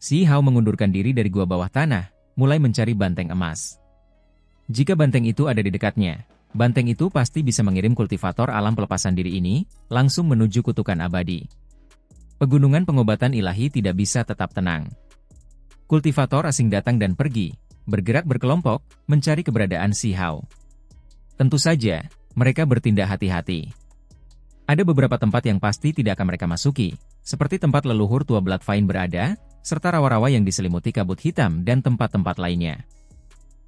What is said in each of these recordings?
Si Hao mengundurkan diri dari gua bawah tanah, mulai mencari banteng emas. Jika banteng itu ada di dekatnya, banteng itu pasti bisa mengirim kultivator alam pelepasan diri ini langsung menuju kutukan abadi. Pegunungan pengobatan ilahi tidak bisa tetap tenang. Kultivator asing datang dan pergi, bergerak berkelompok, mencari keberadaan Si Hao. Tentu saja, mereka bertindak hati-hati. Ada beberapa tempat yang pasti tidak akan mereka masuki, seperti tempat leluhur tua Bloodvine berada, serta rawa-rawa yang diselimuti kabut hitam dan tempat-tempat lainnya.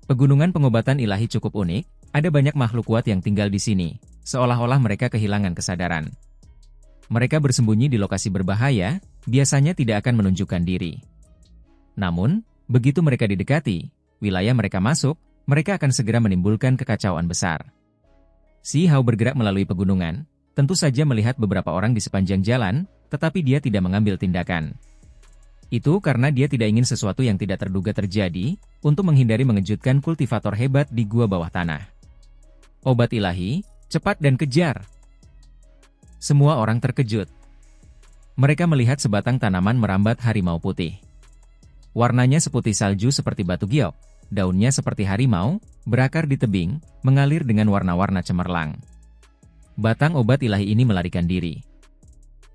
Pegunungan pengobatan ilahi cukup unik, ada banyak makhluk kuat yang tinggal di sini, seolah-olah mereka kehilangan kesadaran. Mereka bersembunyi di lokasi berbahaya, biasanya tidak akan menunjukkan diri. Namun, begitu mereka didekati, wilayah mereka masuk, mereka akan segera menimbulkan kekacauan besar. Si Hao bergerak melalui pegunungan, tentu saja melihat beberapa orang di sepanjang jalan, tetapi dia tidak mengambil tindakan. Itu karena dia tidak ingin sesuatu yang tidak terduga terjadi, untuk menghindari mengejutkan kultivator hebat di gua bawah tanah. Obat ilahi, cepat dan kejar. Semua orang terkejut. Mereka melihat sebatang tanaman merambat harimau putih. Warnanya seputih salju seperti batu giok, daunnya seperti harimau, berakar di tebing, mengalir dengan warna-warna cemerlang. Batang obat ilahi ini melarikan diri.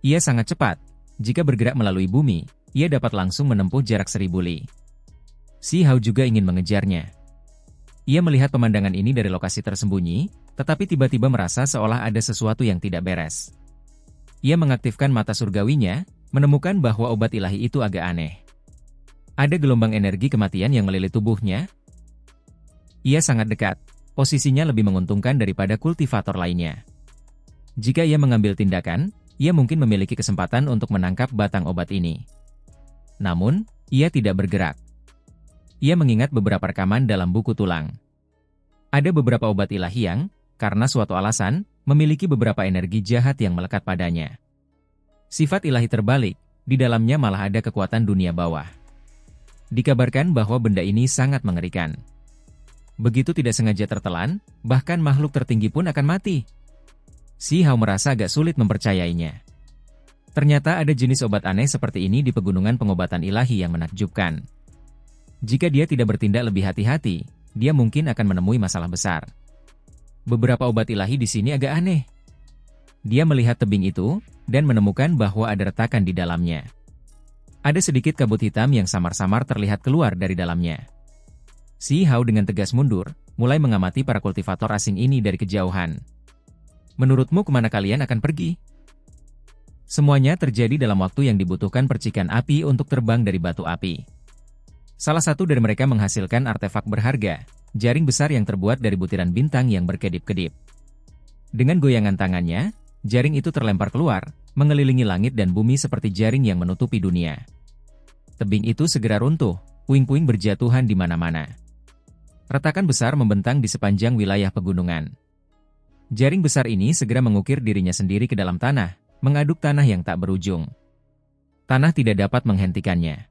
Ia sangat cepat, jika bergerak melalui bumi, ia dapat langsung menempuh jarak 1000 li. Si Hao juga ingin mengejarnya. Ia melihat pemandangan ini dari lokasi tersembunyi, tetapi tiba-tiba merasa seolah ada sesuatu yang tidak beres. Ia mengaktifkan mata surgawinya, menemukan bahwa obat ilahi itu agak aneh. Ada gelombang energi kematian yang melilit tubuhnya. Ia sangat dekat, posisinya lebih menguntungkan daripada kultivator lainnya. Jika ia mengambil tindakan, ia mungkin memiliki kesempatan untuk menangkap batang obat ini. Namun, ia tidak bergerak. Ia mengingat beberapa rekaman dalam buku tulang. Ada beberapa obat ilahi yang, karena suatu alasan, memiliki beberapa energi jahat yang melekat padanya. Sifat ilahi terbalik, di dalamnya malah ada kekuatan dunia bawah. Dikabarkan bahwa benda ini sangat mengerikan. Begitu tidak sengaja tertelan, bahkan makhluk tertinggi pun akan mati. Si Hao merasa agak sulit mempercayainya. Ternyata ada jenis obat aneh seperti ini di pegunungan pengobatan ilahi yang menakjubkan. Jika dia tidak bertindak lebih hati-hati, dia mungkin akan menemui masalah besar. Beberapa obat ilahi di sini agak aneh. Dia melihat tebing itu, dan menemukan bahwa ada retakan di dalamnya. Ada sedikit kabut hitam yang samar-samar terlihat keluar dari dalamnya. Si Hao dengan tegas mundur, mulai mengamati para kultivator asing ini dari kejauhan. Menurutmu kemana kalian akan pergi? Semuanya terjadi dalam waktu yang dibutuhkan percikan api untuk terbang dari batu api. Salah satu dari mereka menghasilkan artefak berharga, jaring besar yang terbuat dari butiran bintang yang berkedip-kedip. Dengan goyangan tangannya, jaring itu terlempar keluar, mengelilingi langit dan bumi seperti jaring yang menutupi dunia. Tebing itu segera runtuh, puing-puing berjatuhan di mana-mana. Retakan besar membentang di sepanjang wilayah pegunungan. Jaring besar ini segera mengukir dirinya sendiri ke dalam tanah, mengaduk tanah yang tak berujung. Tanah tidak dapat menghentikannya.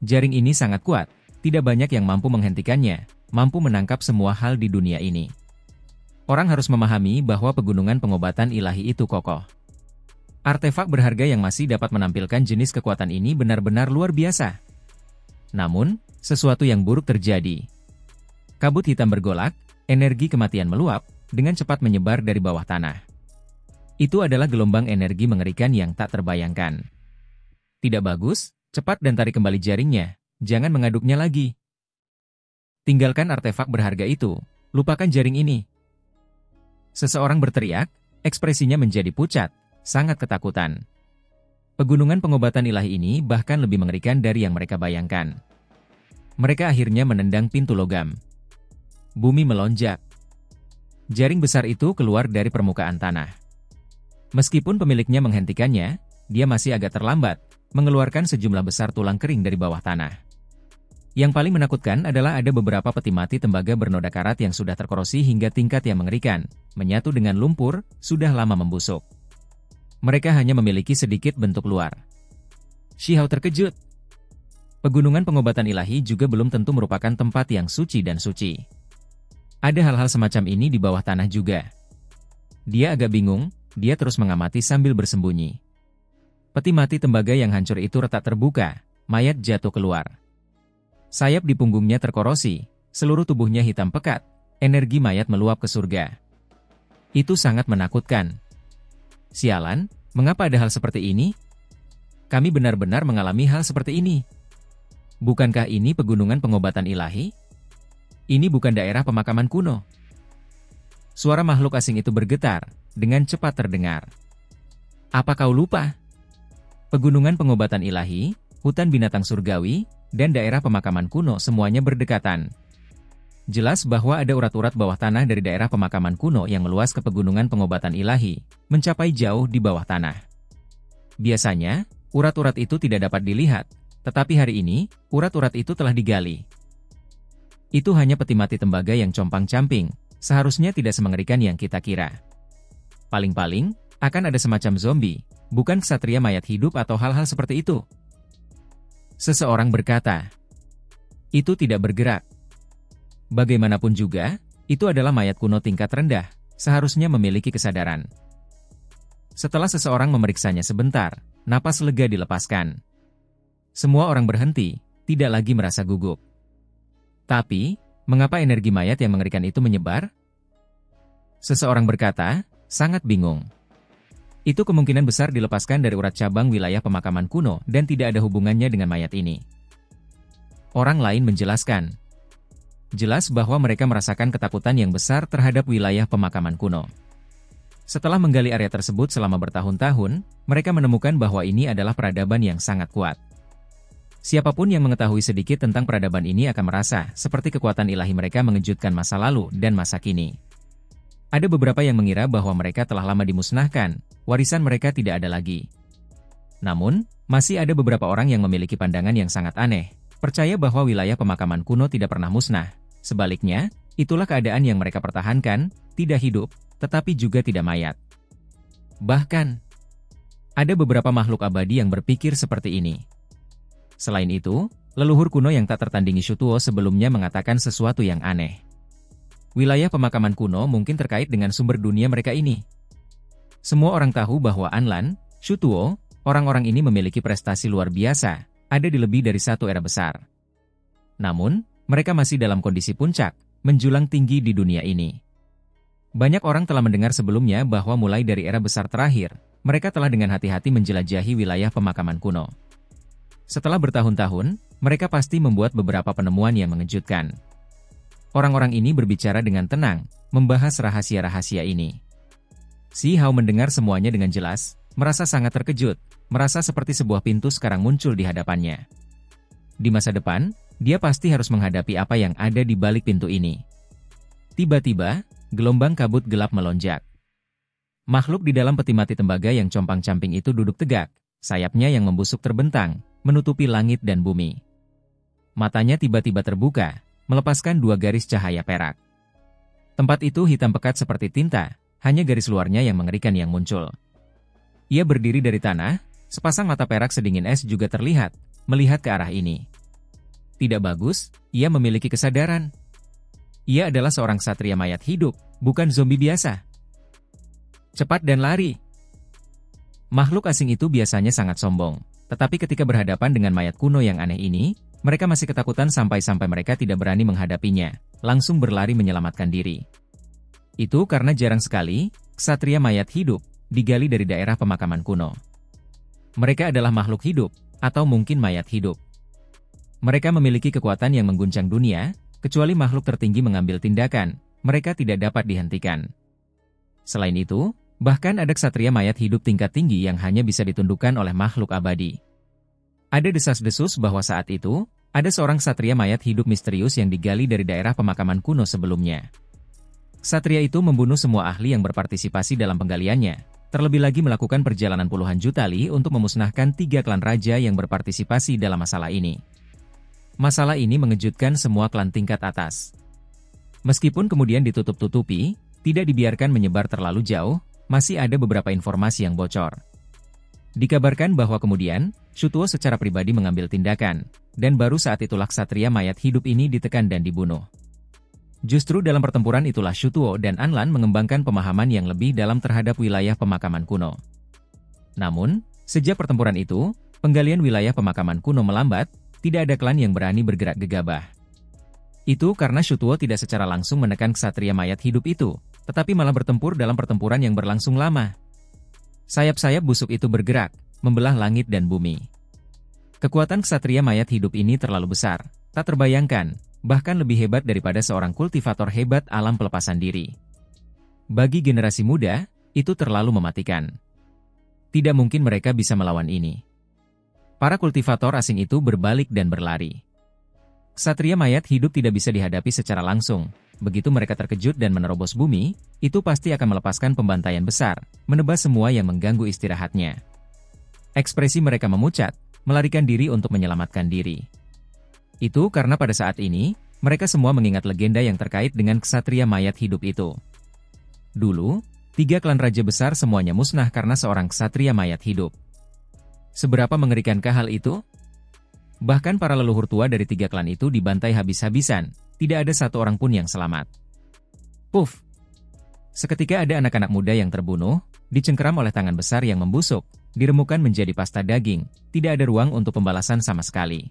Jaring ini sangat kuat, tidak banyak yang mampu menghentikannya, mampu menangkap semua hal di dunia ini. Orang harus memahami bahwa pegunungan pengobatan ilahi itu kokoh. Artefak berharga yang masih dapat menampilkan jenis kekuatan ini benar-benar luar biasa. Namun, sesuatu yang buruk terjadi. Kabut hitam bergolak, energi kematian meluap, dengan cepat menyebar dari bawah tanah. Itu adalah gelombang energi mengerikan yang tak terbayangkan. Tidak bagus, cepat dan tarik kembali jaringnya, jangan mengaduknya lagi. Tinggalkan artefak berharga itu, lupakan jaring ini. Seseorang berteriak, ekspresinya menjadi pucat, sangat ketakutan. Pegunungan pengobatan ilahi ini bahkan lebih mengerikan dari yang mereka bayangkan. Mereka akhirnya menendang pintu logam. Bumi melonjak. Jaring besar itu keluar dari permukaan tanah. Meskipun pemiliknya menghentikannya, dia masih agak terlambat, mengeluarkan sejumlah besar tulang kering dari bawah tanah. Yang paling menakutkan adalah ada beberapa peti mati tembaga bernoda karat yang sudah terkorosi hingga tingkat yang mengerikan, menyatu dengan lumpur, sudah lama membusuk. Mereka hanya memiliki sedikit bentuk luar. Si Hao terkejut. Pegunungan pengobatan ilahi juga belum tentu merupakan tempat yang suci dan suci. Ada hal-hal semacam ini di bawah tanah juga. Dia agak bingung, dia terus mengamati sambil bersembunyi. Peti mati tembaga yang hancur itu retak terbuka, mayat jatuh keluar. Sayap di punggungnya terkorosi, seluruh tubuhnya hitam pekat, energi mayat meluap ke surga. Itu sangat menakutkan. Sialan, mengapa ada hal seperti ini? Kami benar-benar mengalami hal seperti ini. Bukankah ini pegunungan pengobatan ilahi? Ini bukan daerah pemakaman kuno. Suara makhluk asing itu bergetar, dengan cepat terdengar. Apa kau lupa? Pegunungan pengobatan ilahi, hutan binatang surgawi, dan daerah pemakaman kuno semuanya berdekatan. Jelas bahwa ada urat-urat bawah tanah dari daerah pemakaman kuno yang meluas ke pegunungan pengobatan ilahi, mencapai jauh di bawah tanah. Biasanya, urat-urat itu tidak dapat dilihat, tetapi hari ini, urat-urat itu telah digali. Itu hanya peti mati tembaga yang compang-camping, seharusnya tidak semengerikan yang kita kira. Paling-paling, akan ada semacam zombie, bukan ksatria mayat hidup atau hal-hal seperti itu. Seseorang berkata, itu tidak bergerak. Bagaimanapun juga, itu adalah mayat kuno tingkat rendah, seharusnya memiliki kesadaran. Setelah seseorang memeriksanya sebentar, napas lega dilepaskan. Semua orang berhenti, tidak lagi merasa gugup. Tapi, mengapa energi mayat yang mengerikan itu menyebar? Seseorang berkata, sangat bingung. Itu kemungkinan besar dilepaskan dari urat cabang wilayah pemakaman kuno dan tidak ada hubungannya dengan mayat ini. Orang lain menjelaskan. Jelas bahwa mereka merasakan ketakutan yang besar terhadap wilayah pemakaman kuno. Setelah menggali area tersebut selama bertahun-tahun, mereka menemukan bahwa ini adalah peradaban yang sangat kuat. Siapapun yang mengetahui sedikit tentang peradaban ini akan merasa seperti kekuatan ilahi mereka mengejutkan masa lalu dan masa kini. Ada beberapa yang mengira bahwa mereka telah lama dimusnahkan, warisan mereka tidak ada lagi. Namun, masih ada beberapa orang yang memiliki pandangan yang sangat aneh, percaya bahwa wilayah pemakaman kuno tidak pernah musnah. Sebaliknya, itulah keadaan yang mereka pertahankan, tidak hidup, tetapi juga tidak mayat. Bahkan, ada beberapa makhluk abadi yang berpikir seperti ini. Selain itu, leluhur kuno yang tak tertandingi Shutuo sebelumnya mengatakan sesuatu yang aneh. Wilayah pemakaman kuno mungkin terkait dengan sumber dunia mereka ini. Semua orang tahu bahwa Anlan, Shutuo, orang-orang ini memiliki prestasi luar biasa, ada di lebih dari satu era besar. Namun, mereka masih dalam kondisi puncak, menjulang tinggi di dunia ini. Banyak orang telah mendengar sebelumnya bahwa mulai dari era besar terakhir, mereka telah dengan hati-hati menjelajahi wilayah pemakaman kuno. Setelah bertahun-tahun, mereka pasti membuat beberapa penemuan yang mengejutkan. Orang-orang ini berbicara dengan tenang, membahas rahasia-rahasia ini. Si Hao mendengar semuanya dengan jelas, merasa sangat terkejut, merasa seperti sebuah pintu sekarang muncul di hadapannya. Di masa depan, dia pasti harus menghadapi apa yang ada di balik pintu ini. Tiba-tiba, gelombang kabut gelap melonjak. Makhluk di dalam peti mati tembaga yang compang-camping itu duduk tegak, sayapnya yang membusuk terbentang, menutupi langit dan bumi. Matanya tiba-tiba terbuka, melepaskan dua garis cahaya perak. Tempat itu hitam pekat seperti tinta, hanya garis luarnya yang mengerikan yang muncul. Ia berdiri dari tanah, sepasang mata perak sedingin es juga terlihat, melihat ke arah ini. Tidak bagus, ia memiliki kesadaran. Ia adalah seorang ksatria mayat hidup, bukan zombie biasa. Cepat dan lari. Makhluk asing itu biasanya sangat sombong, tetapi ketika berhadapan dengan mayat kuno yang aneh ini, mereka masih ketakutan sampai-sampai mereka tidak berani menghadapinya, langsung berlari menyelamatkan diri. Itu karena jarang sekali, ksatria mayat hidup, digali dari daerah pemakaman kuno. Mereka adalah makhluk hidup, atau mungkin mayat hidup. Mereka memiliki kekuatan yang mengguncang dunia, kecuali makhluk tertinggi mengambil tindakan, mereka tidak dapat dihentikan. Selain itu, bahkan ada ksatria mayat hidup tingkat tinggi yang hanya bisa ditundukkan oleh makhluk abadi. Ada desas-desus bahwa saat itu, ada seorang ksatria mayat hidup misterius yang digali dari daerah pemakaman kuno sebelumnya. Ksatria itu membunuh semua ahli yang berpartisipasi dalam penggaliannya, terlebih lagi melakukan perjalanan puluhan juta li untuk memusnahkan 3 klan raja yang berpartisipasi dalam masalah ini. Masalah ini mengejutkan semua klan tingkat atas. Meskipun kemudian ditutup-tutupi, tidak dibiarkan menyebar terlalu jauh, masih ada beberapa informasi yang bocor. Dikabarkan bahwa kemudian, Shutuo secara pribadi mengambil tindakan, dan baru saat itulah ksatria mayat hidup ini ditekan dan dibunuh. Justru dalam pertempuran itulah Shutuo dan Anlan mengembangkan pemahaman yang lebih dalam terhadap wilayah pemakaman kuno. Namun, sejak pertempuran itu, penggalian wilayah pemakaman kuno melambat, tidak ada klan yang berani bergerak gegabah. Itu karena Shutuo tidak secara langsung menekan ksatria mayat hidup itu, tetapi malah bertempur dalam pertempuran yang berlangsung lama. Sayap-sayap busuk itu bergerak, membelah langit dan bumi. Kekuatan ksatria mayat hidup ini terlalu besar, tak terbayangkan, bahkan lebih hebat daripada seorang kultivator hebat alam pelepasan diri. Bagi generasi muda, itu terlalu mematikan. Tidak mungkin mereka bisa melawan ini. Para kultivator asing itu berbalik dan berlari. Ksatria mayat hidup tidak bisa dihadapi secara langsung. Begitu mereka terkejut dan menerobos bumi, itu pasti akan melepaskan pembantaian besar, menebas semua yang mengganggu istirahatnya. Ekspresi mereka memucat, melarikan diri untuk menyelamatkan diri. Itu karena pada saat ini, mereka semua mengingat legenda yang terkait dengan ksatria mayat hidup itu. Dulu, 3 klan raja besar semuanya musnah karena seorang ksatria mayat hidup. Seberapa mengerikankah hal itu? Bahkan para leluhur tua dari 3 klan itu dibantai habis-habisan, tidak ada satu orang pun yang selamat. Puff! Seketika ada anak-anak muda yang terbunuh, dicengkeram oleh tangan besar yang membusuk, diremukan menjadi pasta daging, tidak ada ruang untuk pembalasan sama sekali.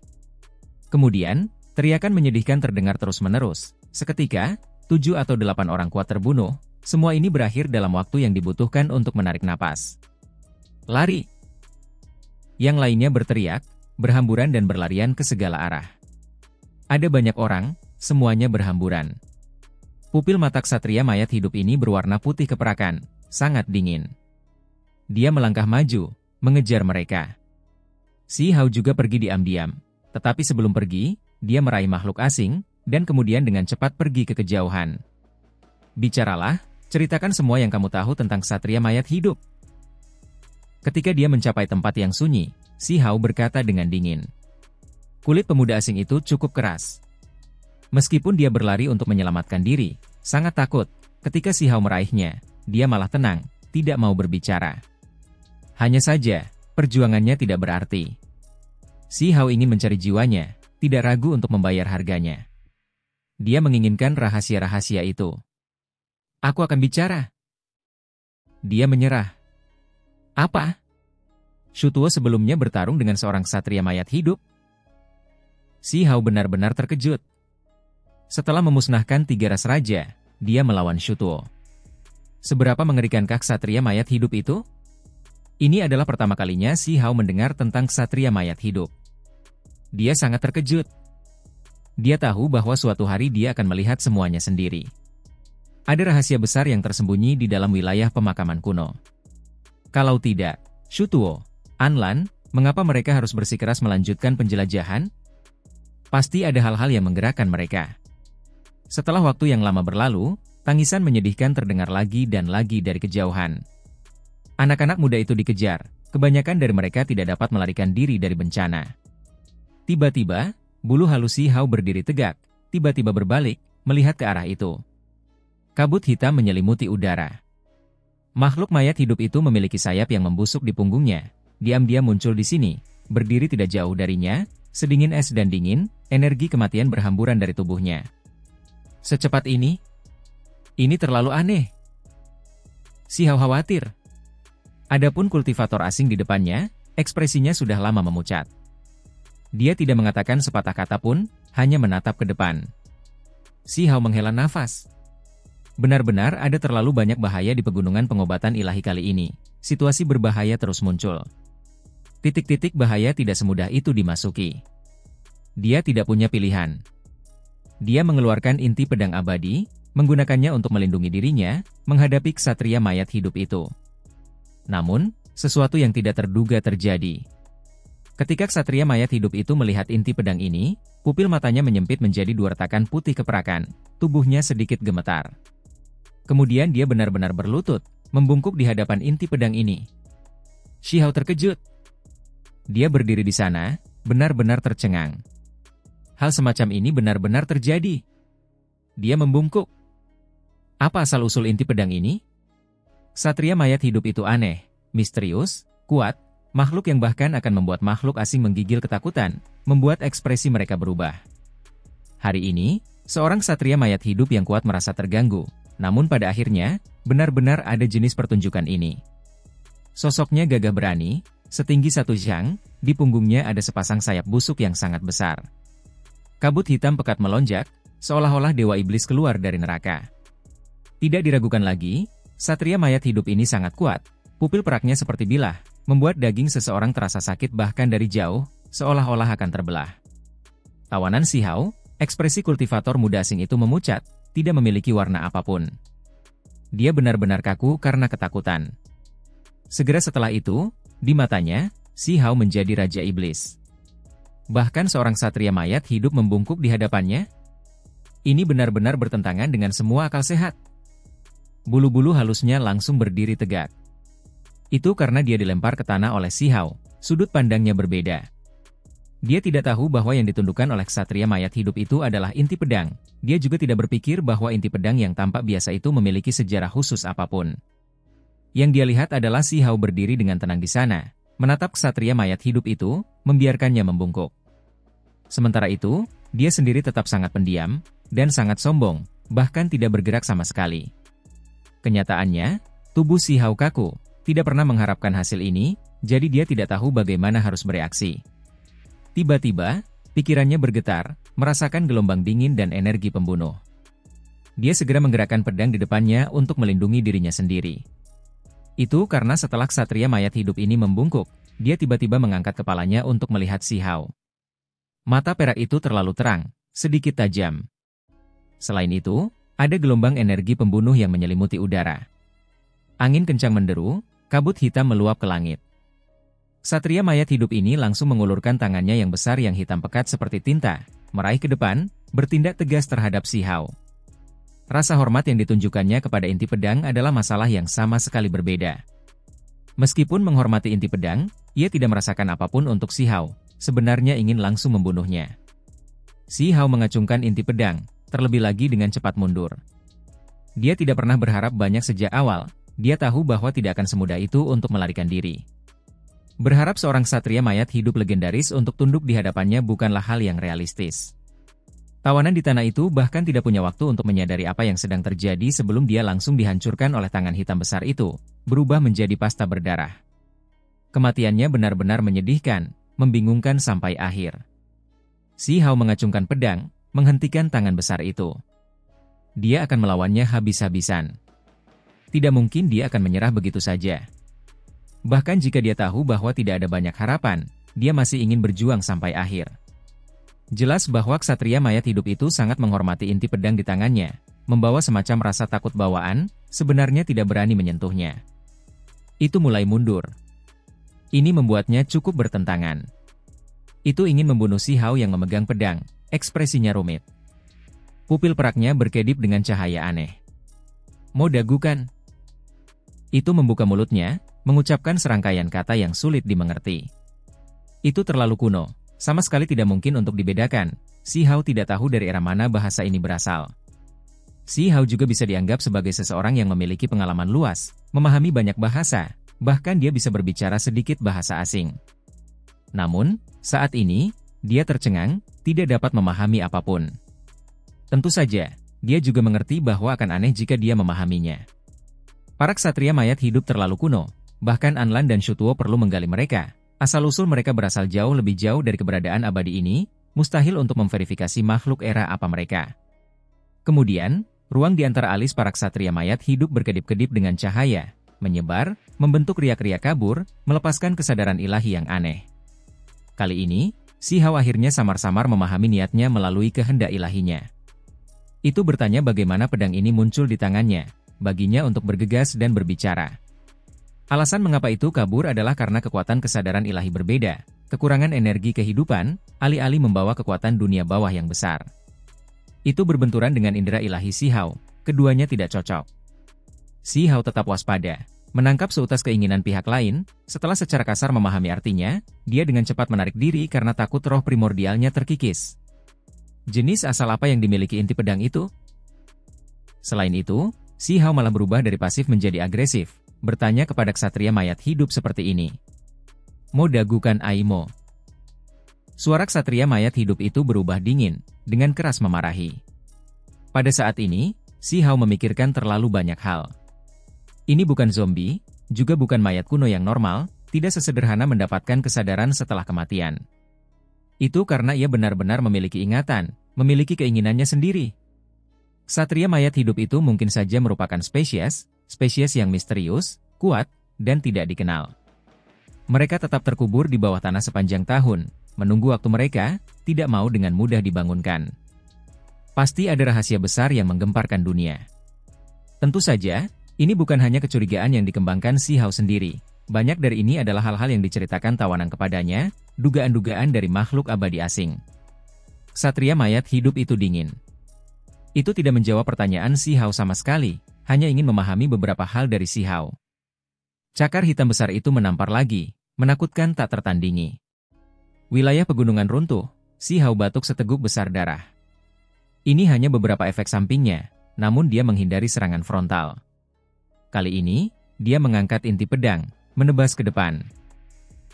Kemudian, teriakan menyedihkan terdengar terus-menerus. Seketika, 7 atau 8 orang kuat terbunuh, semua ini berakhir dalam waktu yang dibutuhkan untuk menarik napas. Lari! Yang lainnya berteriak, berhamburan dan berlarian ke segala arah. Ada banyak orang, semuanya berhamburan. Pupil mata ksatria mayat hidup ini berwarna putih keperakan, sangat dingin. Dia melangkah maju, mengejar mereka. Si Hao juga pergi diam-diam, tetapi sebelum pergi, dia meraih makhluk asing, dan kemudian dengan cepat pergi ke kejauhan. Bicaralah, ceritakan semua yang kamu tahu tentang ksatria mayat hidup. Ketika dia mencapai tempat yang sunyi, si Hao berkata dengan dingin. Kulit pemuda asing itu cukup keras. Meskipun dia berlari untuk menyelamatkan diri, sangat takut, ketika si Hao meraihnya, dia malah tenang, tidak mau berbicara. Hanya saja, perjuangannya tidak berarti. Si Hao ingin mencari jiwanya, tidak ragu untuk membayar harganya. Dia menginginkan rahasia-rahasia itu. Aku akan bicara. Dia menyerah. Apa? Shutuo sebelumnya bertarung dengan seorang ksatria mayat hidup? Si Hao benar-benar terkejut. Setelah memusnahkan 3 ras raja, dia melawan Shutuo. Seberapa mengerikankah ksatria mayat hidup itu? Ini adalah pertama kalinya si Hao mendengar tentang ksatria mayat hidup. Dia sangat terkejut. Dia tahu bahwa suatu hari dia akan melihat semuanya sendiri. Ada rahasia besar yang tersembunyi di dalam wilayah pemakaman kuno. Kalau tidak, Shutuo, Anlan, mengapa mereka harus bersikeras melanjutkan penjelajahan? Pasti ada hal-hal yang menggerakkan mereka. Setelah waktu yang lama berlalu, tangisan menyedihkan terdengar lagi dan lagi dari kejauhan. Anak-anak muda itu dikejar, kebanyakan dari mereka tidak dapat melarikan diri dari bencana. Tiba-tiba, bulu halus si Hao berdiri tegak, tiba-tiba berbalik, melihat ke arah itu. Kabut hitam menyelimuti udara. Makhluk mayat hidup itu memiliki sayap yang membusuk di punggungnya. Diam-diam muncul di sini, berdiri tidak jauh darinya, sedingin es dan dingin, energi kematian berhamburan dari tubuhnya. Secepat ini? Ini terlalu aneh. Si Hao khawatir. Adapun kultivator asing di depannya, ekspresinya sudah lama memucat. Dia tidak mengatakan sepatah kata pun, hanya menatap ke depan. Si Hao menghela nafas. Benar-benar ada terlalu banyak bahaya di pegunungan pengobatan ilahi kali ini. Situasi berbahaya terus muncul. Titik-titik bahaya tidak semudah itu dimasuki. Dia tidak punya pilihan. Dia mengeluarkan inti pedang abadi, menggunakannya untuk melindungi dirinya, menghadapi ksatria mayat hidup itu. Namun, sesuatu yang tidak terduga terjadi. Ketika ksatria mayat hidup itu melihat inti pedang ini, pupil matanya menyempit menjadi 2 retakan putih keperakan, tubuhnya sedikit gemetar. Kemudian dia benar-benar berlutut, membungkuk di hadapan inti pedang ini. Si Hao terkejut. Dia berdiri di sana, benar-benar tercengang. Hal semacam ini benar-benar terjadi. Dia membungkuk. Apa asal-usul inti pedang ini? Ksatria mayat hidup itu aneh, misterius, kuat, makhluk yang bahkan akan membuat makhluk asing menggigil ketakutan, membuat ekspresi mereka berubah. Hari ini, seorang ksatria mayat hidup yang kuat merasa terganggu, namun pada akhirnya, benar-benar ada jenis pertunjukan ini. Sosoknya gagah berani, setinggi 1 jang, di punggungnya ada sepasang sayap busuk yang sangat besar. Kabut hitam pekat melonjak, seolah-olah dewa iblis keluar dari neraka. Tidak diragukan lagi, satria mayat hidup ini sangat kuat. Pupil peraknya seperti bilah, membuat daging seseorang terasa sakit bahkan dari jauh, seolah-olah akan terbelah. Tawanan Si Hao, ekspresi kultivator muda asing itu memucat, tidak memiliki warna apapun. Dia benar-benar kaku karena ketakutan. Segera setelah itu, di matanya, Si Hao menjadi Raja Iblis. Bahkan seorang satria mayat hidup membungkuk di hadapannya. Ini benar-benar bertentangan dengan semua akal sehat. Bulu-bulu halusnya langsung berdiri tegak. Itu karena dia dilempar ke tanah oleh Si Hao, sudut pandangnya berbeda. Dia tidak tahu bahwa yang ditundukkan oleh ksatria mayat hidup itu adalah inti pedang. Dia juga tidak berpikir bahwa inti pedang yang tampak biasa itu memiliki sejarah khusus apapun. Yang dia lihat adalah Si Hao berdiri dengan tenang di sana, menatap ksatria mayat hidup itu, membiarkannya membungkuk. Sementara itu, dia sendiri tetap sangat pendiam, dan sangat sombong, bahkan tidak bergerak sama sekali. Kenyataannya, tubuh Si Hao kaku, tidak pernah mengharapkan hasil ini, jadi dia tidak tahu bagaimana harus bereaksi. Tiba-tiba, pikirannya bergetar, merasakan gelombang dingin dan energi pembunuh. Dia segera menggerakkan pedang di depannya untuk melindungi dirinya sendiri. Itu karena setelah ksatria mayat hidup ini membungkuk, dia tiba-tiba mengangkat kepalanya untuk melihat Si Hao. Mata perak itu terlalu terang, sedikit tajam. Selain itu, ada gelombang energi pembunuh yang menyelimuti udara. Angin kencang menderu, kabut hitam meluap ke langit. Satria mayat hidup ini langsung mengulurkan tangannya yang besar yang hitam pekat seperti tinta, meraih ke depan, bertindak tegas terhadap Si Hao. Rasa hormat yang ditunjukkannya kepada inti pedang adalah masalah yang sama sekali berbeda. Meskipun menghormati inti pedang, ia tidak merasakan apapun untuk Si Hao, sebenarnya ingin langsung membunuhnya. Si Hao mengacungkan inti pedang, terlebih lagi dengan cepat mundur. Dia tidak pernah berharap banyak sejak awal, dia tahu bahwa tidak akan semudah itu untuk melarikan diri. Berharap seorang ksatria mayat hidup legendaris untuk tunduk di hadapannya bukanlah hal yang realistis. Tawanan di tanah itu bahkan tidak punya waktu untuk menyadari apa yang sedang terjadi sebelum dia langsung dihancurkan oleh tangan hitam besar itu, berubah menjadi pasta berdarah. Kematiannya benar-benar menyedihkan, membingungkan sampai akhir. Si Hao mengacungkan pedang, menghentikan tangan besar itu. Dia akan melawannya habis-habisan. Tidak mungkin dia akan menyerah begitu saja. Bahkan jika dia tahu bahwa tidak ada banyak harapan, dia masih ingin berjuang sampai akhir. Jelas bahwa ksatria mayat hidup itu sangat menghormati inti pedang di tangannya, membawa semacam rasa takut bawaan, sebenarnya tidak berani menyentuhnya. Itu mulai mundur. Ini membuatnya cukup bertentangan. Itu ingin membunuh Si Hao yang memegang pedang, ekspresinya rumit. Pupil peraknya berkedip dengan cahaya aneh. Mau dagu kan? Itu membuka mulutnya, mengucapkan serangkaian kata yang sulit dimengerti. Itu terlalu kuno, sama sekali tidak mungkin untuk dibedakan. Si Hao tidak tahu dari era mana bahasa ini berasal. Si Hao juga bisa dianggap sebagai seseorang yang memiliki pengalaman luas, memahami banyak bahasa, bahkan dia bisa berbicara sedikit bahasa asing. Namun, saat ini, dia tercengang, tidak dapat memahami apapun. Tentu saja, dia juga mengerti bahwa akan aneh jika dia memahaminya. Para ksatria mayat hidup terlalu kuno, bahkan Anlan dan Shutuo perlu menggali mereka. Asal-usul mereka berasal jauh lebih jauh dari keberadaan abadi ini, mustahil untuk memverifikasi makhluk era apa mereka. Kemudian, ruang di antara alis para ksatria mayat hidup berkedip-kedip dengan cahaya, menyebar, membentuk riak-riak kabur, melepaskan kesadaran ilahi yang aneh. Kali ini, Si Hao akhirnya samar-samar memahami niatnya melalui kehendak ilahinya. Itu bertanya bagaimana pedang ini muncul di tangannya, baginya untuk bergegas dan berbicara. Alasan mengapa itu kabur adalah karena kekuatan kesadaran ilahi berbeda, kekurangan energi kehidupan, alih-alih membawa kekuatan dunia bawah yang besar. Itu berbenturan dengan indera ilahi Si Hao, keduanya tidak cocok. Si Hao tetap waspada, menangkap seutas keinginan pihak lain, setelah secara kasar memahami artinya, dia dengan cepat menarik diri karena takut roh primordialnya terkikis. Jenis asal apa yang dimiliki inti pedang itu? Selain itu, Si Hao malah berubah dari pasif menjadi agresif, bertanya kepada ksatria mayat hidup seperti ini. Mo dagukan Aimo. Suara ksatria mayat hidup itu berubah dingin, dengan keras memarahi. Pada saat ini, Si Hao memikirkan terlalu banyak hal. Ini bukan zombie, juga bukan mayat kuno yang normal, tidak sesederhana mendapatkan kesadaran setelah kematian. Itu karena ia benar-benar memiliki ingatan, memiliki keinginannya sendiri. Ksatria mayat hidup itu mungkin saja merupakan spesies yang misterius, kuat, dan tidak dikenal. Mereka tetap terkubur di bawah tanah sepanjang tahun, menunggu waktu mereka, tidak mau dengan mudah dibangunkan. Pasti ada rahasia besar yang menggemparkan dunia. Tentu saja, ini bukan hanya kecurigaan yang dikembangkan Si Hao sendiri. Banyak dari ini adalah hal-hal yang diceritakan tawanan kepadanya, dugaan-dugaan dari makhluk abadi asing. Ksatria mayat hidup itu dingin. Itu tidak menjawab pertanyaan Si Hao sama sekali, hanya ingin memahami beberapa hal dari Si Hao. Cakar hitam besar itu menampar lagi, menakutkan tak tertandingi. Wilayah pegunungan runtuh, Si Hao batuk seteguk besar darah. Ini hanya beberapa efek sampingnya, namun dia menghindari serangan frontal. Kali ini, dia mengangkat inti pedang, menebas ke depan.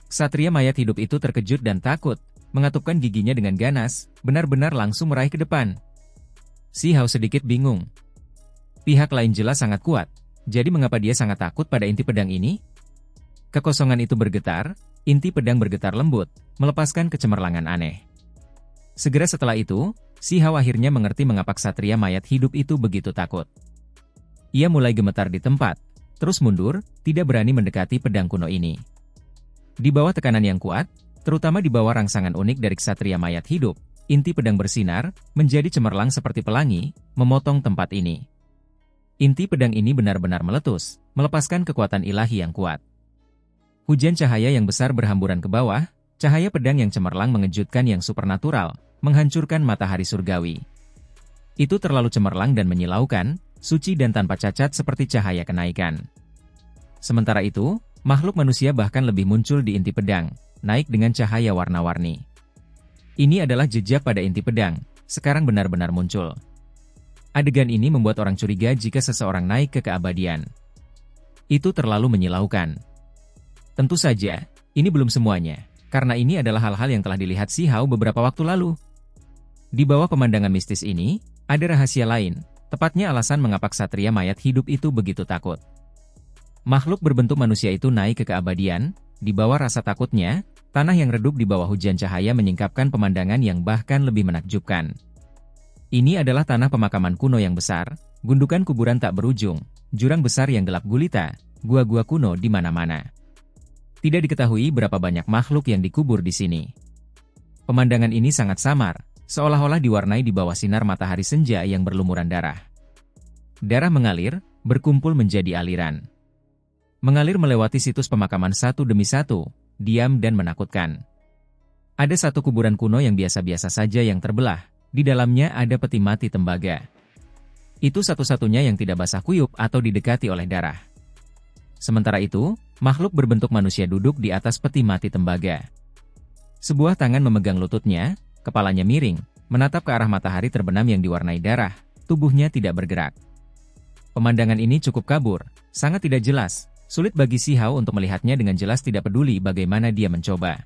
Ksatria mayat hidup itu terkejut dan takut, mengatupkan giginya dengan ganas, benar-benar langsung meraih ke depan. Si Hao sedikit bingung. Pihak lain jelas sangat kuat, jadi mengapa dia sangat takut pada inti pedang ini? Kekosongan itu bergetar, inti pedang bergetar lembut, melepaskan kecemerlangan aneh. Segera setelah itu, Si Hao akhirnya mengerti mengapa ksatria mayat hidup itu begitu takut. Ia mulai gemetar di tempat, terus mundur, tidak berani mendekati pedang kuno ini. Di bawah tekanan yang kuat, terutama di bawah rangsangan unik dari ksatria mayat hidup, inti pedang bersinar, menjadi cemerlang seperti pelangi, memotong tempat ini. Inti pedang ini benar-benar meletus, melepaskan kekuatan ilahi yang kuat. Hujan cahaya yang besar berhamburan ke bawah, cahaya pedang yang cemerlang mengejutkan yang supernatural, menghancurkan matahari surgawi. Itu terlalu cemerlang dan menyilaukan, suci dan tanpa cacat seperti cahaya kenaikan. Sementara itu, makhluk manusia bahkan lebih muncul di inti pedang, naik dengan cahaya warna-warni. Ini adalah jejak pada inti pedang, sekarang benar-benar muncul. Adegan ini membuat orang curiga jika seseorang naik ke keabadian. Itu terlalu menyilaukan. Tentu saja, ini belum semuanya, karena ini adalah hal-hal yang telah dilihat Si Hao beberapa waktu lalu. Di bawah pemandangan mistis ini, ada rahasia lain, tepatnya alasan mengapa ksatria mayat hidup itu begitu takut. Makhluk berbentuk manusia itu naik ke keabadian, di bawah rasa takutnya, tanah yang redup di bawah hujan cahaya menyingkapkan pemandangan yang bahkan lebih menakjubkan. Ini adalah tanah pemakaman kuno yang besar, gundukan kuburan tak berujung, jurang besar yang gelap gulita, gua-gua kuno di mana-mana. Tidak diketahui berapa banyak makhluk yang dikubur di sini. Pemandangan ini sangat samar, seolah-olah diwarnai di bawah sinar matahari senja yang berlumuran darah. Darah mengalir, berkumpul menjadi aliran. Mengalir melewati situs pemakaman satu demi satu, diam dan menakutkan. Ada satu kuburan kuno yang biasa-biasa saja yang terbelah, di dalamnya ada peti mati tembaga. Itu satu-satunya yang tidak basah kuyup atau didekati oleh darah. Sementara itu, makhluk berbentuk manusia duduk di atas peti mati tembaga. Sebuah tangan memegang lututnya, kepalanya miring, menatap ke arah matahari terbenam yang diwarnai darah, tubuhnya tidak bergerak. Pemandangan ini cukup kabur, sangat tidak jelas, sulit bagi Si Hao untuk melihatnya dengan jelas tidak peduli bagaimana dia mencoba.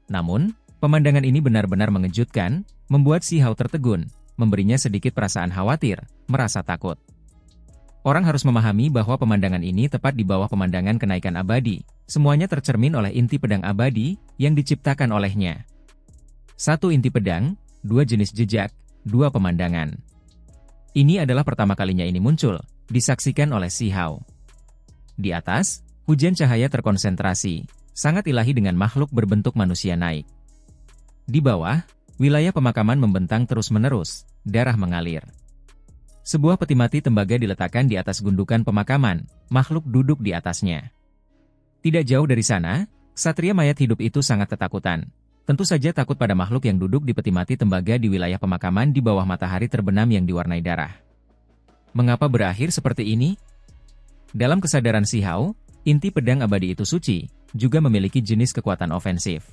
Namun, pemandangan ini benar-benar mengejutkan, membuat Si Hao tertegun, memberinya sedikit perasaan khawatir, merasa takut. Orang harus memahami bahwa pemandangan ini tepat di bawah pemandangan kenaikan abadi, semuanya tercermin oleh inti pedang abadi, yang diciptakan olehnya. Satu inti pedang, dua jenis jejak, dua pemandangan. Ini adalah pertama kalinya ini muncul, disaksikan oleh Si Hao. Di atas, hujan cahaya terkonsentrasi, sangat ilahi dengan makhluk berbentuk manusia naik. Di bawah, wilayah pemakaman membentang terus-menerus, darah mengalir. Sebuah peti mati tembaga diletakkan di atas gundukan pemakaman, makhluk duduk di atasnya. Tidak jauh dari sana, ksatria mayat hidup itu sangat ketakutan. Tentu saja takut pada makhluk yang duduk di peti mati tembaga di wilayah pemakaman di bawah matahari terbenam yang diwarnai darah. Mengapa berakhir seperti ini? Dalam kesadaran Si Hao, inti pedang abadi itu suci, juga memiliki jenis kekuatan ofensif.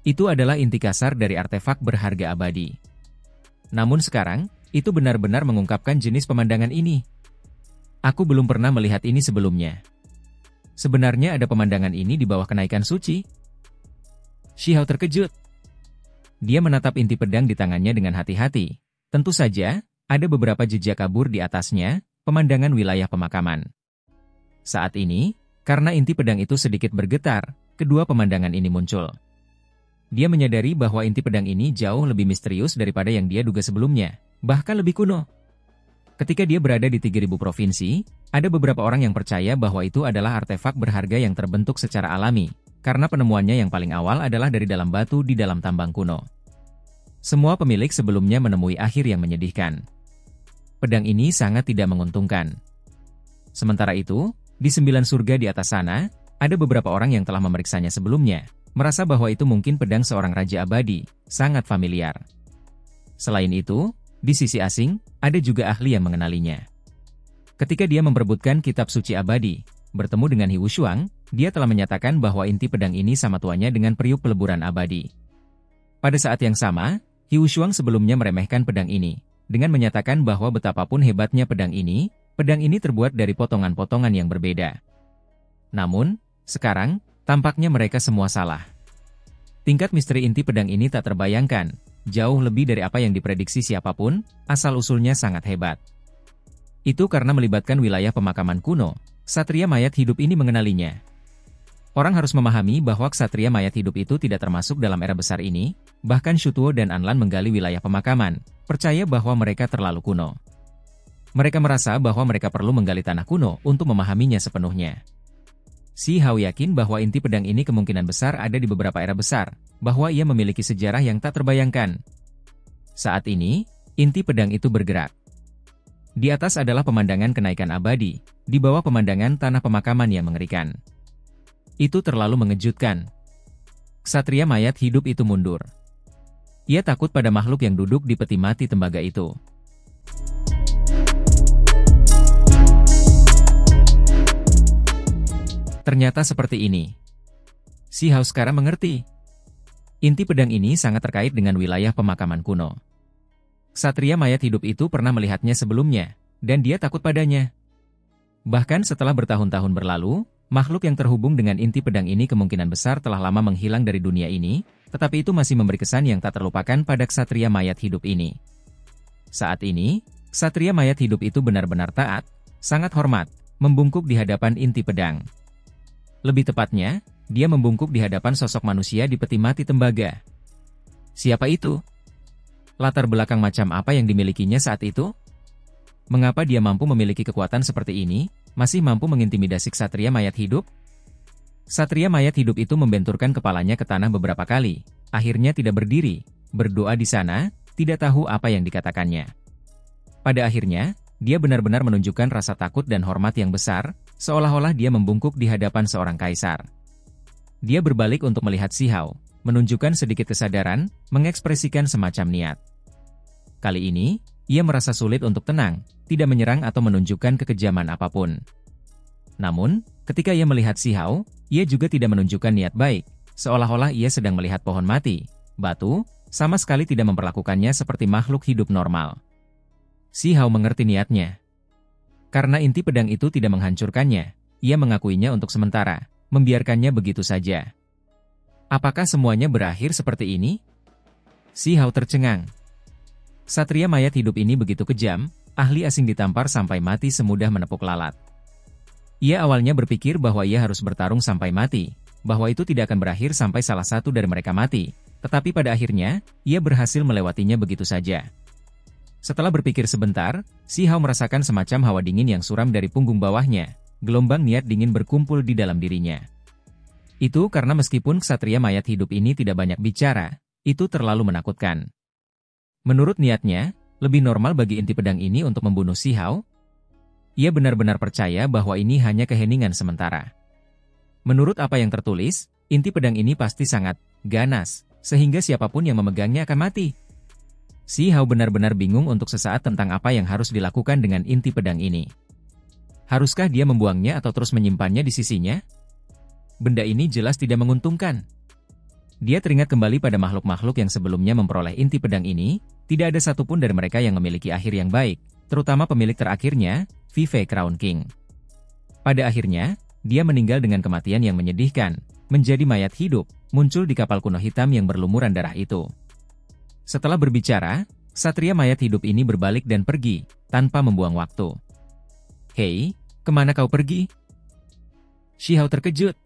Itu adalah inti kasar dari artefak berharga abadi. Namun sekarang, itu benar-benar mengungkapkan jenis pemandangan ini. Aku belum pernah melihat ini sebelumnya. Sebenarnya ada pemandangan ini di bawah kenaikan suci? Si Hao terkejut. Dia menatap inti pedang di tangannya dengan hati-hati. Tentu saja, ada beberapa jejak kabur di atasnya, pemandangan wilayah pemakaman. Saat ini, Karena inti pedang itu sedikit bergetar, kedua pemandangan ini muncul. Dia menyadari bahwa inti pedang ini jauh lebih misterius daripada yang dia duga sebelumnya, bahkan lebih kuno. Ketika dia berada di 3000 provinsi, ada beberapa orang yang percaya bahwa itu adalah artefak berharga yang terbentuk secara alami, karena penemuannya yang paling awal adalah dari dalam batu di dalam tambang kuno. Semua pemilik sebelumnya menemui akhir yang menyedihkan. Pedang ini sangat tidak menguntungkan. Sementara itu, di 9 surga di atas sana, ada beberapa orang yang telah memeriksanya sebelumnya, merasa bahwa itu mungkin pedang seorang raja abadi, sangat familiar. Selain itu, di sisi asing, ada juga ahli yang mengenalinya. Ketika dia memperebutkan kitab suci abadi, bertemu dengan He Wushuang, dia telah menyatakan bahwa inti pedang ini sama tuanya dengan periuk peleburan abadi. Pada saat yang sama, He Wushuang sebelumnya meremehkan pedang ini, dengan menyatakan bahwa betapapun hebatnya pedang ini terbuat dari potongan-potongan yang berbeda. Namun, sekarang, tampaknya mereka semua salah. Tingkat misteri inti pedang ini tak terbayangkan, jauh lebih dari apa yang diprediksi siapapun, asal-usulnya sangat hebat. Itu karena melibatkan wilayah pemakaman kuno, ksatria mayat hidup ini mengenalinya. Orang harus memahami bahwa ksatria mayat hidup itu tidak termasuk dalam era besar ini, bahkan Shutuo dan Anlan menggali wilayah pemakaman, percaya bahwa mereka terlalu kuno. Mereka merasa bahwa mereka perlu menggali tanah kuno untuk memahaminya sepenuhnya. Si Hao yakin bahwa inti pedang ini kemungkinan besar ada di beberapa era besar, bahwa ia memiliki sejarah yang tak terbayangkan. Saat ini, inti pedang itu bergerak. Di atas adalah pemandangan kenaikan abadi, di bawah pemandangan tanah pemakaman yang mengerikan. Itu terlalu mengejutkan. Ksatria mayat hidup itu mundur. Ia takut pada makhluk yang duduk di peti mati tembaga itu. Ternyata seperti ini. Si Hao sekarang mengerti. Inti pedang ini sangat terkait dengan wilayah pemakaman kuno. Ksatria mayat hidup itu pernah melihatnya sebelumnya, dan dia takut padanya. Bahkan setelah bertahun-tahun berlalu, makhluk yang terhubung dengan inti pedang ini kemungkinan besar telah lama menghilang dari dunia ini, tetapi itu masih memberi kesan yang tak terlupakan pada ksatria mayat hidup ini. Saat ini, ksatria mayat hidup itu benar-benar taat, sangat hormat, membungkuk di hadapan inti pedang. Lebih tepatnya, dia membungkuk di hadapan sosok manusia di peti mati tembaga. Siapa itu? Latar belakang macam apa yang dimilikinya saat itu? Mengapa dia mampu memiliki kekuatan seperti ini, masih mampu mengintimidasi ksatria mayat hidup? Ksatria mayat hidup itu membenturkan kepalanya ke tanah beberapa kali, akhirnya tidak berdiri, berdoa di sana, tidak tahu apa yang dikatakannya. Pada akhirnya, dia benar-benar menunjukkan rasa takut dan hormat yang besar, seolah-olah dia membungkuk di hadapan seorang kaisar. Dia berbalik untuk melihat Si Hao, menunjukkan sedikit kesadaran, mengekspresikan semacam niat. Kali ini, ia merasa sulit untuk tenang, tidak menyerang atau menunjukkan kekejaman apapun. Namun, ketika ia melihat Si Hao, ia juga tidak menunjukkan niat baik, seolah-olah ia sedang melihat pohon mati, batu, sama sekali tidak memperlakukannya seperti makhluk hidup normal. Si Hao mengerti niatnya. Karena inti pedang itu tidak menghancurkannya, ia mengakuinya untuk sementara, membiarkannya begitu saja. Apakah semuanya berakhir seperti ini? Si Hao tercengang. Ksatria mayat hidup ini begitu kejam, ahli asing ditampar sampai mati semudah menepuk lalat. Ia awalnya berpikir bahwa ia harus bertarung sampai mati, bahwa itu tidak akan berakhir sampai salah satu dari mereka mati, tetapi pada akhirnya, ia berhasil melewatinya begitu saja. Setelah berpikir sebentar, Si Hao merasakan semacam hawa dingin yang suram dari punggung bawahnya, gelombang niat dingin berkumpul di dalam dirinya. Itu karena meskipun ksatria mayat hidup ini tidak banyak bicara, itu terlalu menakutkan. Menurut niatnya, lebih normal bagi inti pedang ini untuk membunuh Si Hao. Ia benar-benar percaya bahwa ini hanya keheningan sementara. Menurut apa yang tertulis, inti pedang ini pasti sangat ganas, sehingga siapapun yang memegangnya akan mati. Si Hao benar-benar bingung untuk sesaat tentang apa yang harus dilakukan dengan inti pedang ini. Haruskah dia membuangnya atau terus menyimpannya di sisinya? Benda ini jelas tidak menguntungkan. Dia teringat kembali pada makhluk-makhluk yang sebelumnya memperoleh inti pedang ini, tidak ada satupun dari mereka yang memiliki akhir yang baik, terutama pemilik terakhirnya, Vivek Crown King. Pada akhirnya, dia meninggal dengan kematian yang menyedihkan, menjadi mayat hidup, muncul di kapal kuno hitam yang berlumuran darah itu. Setelah berbicara, ksatria mayat hidup ini berbalik dan pergi, tanpa membuang waktu. Hei, kemana kau pergi? Shi Hao terkejut.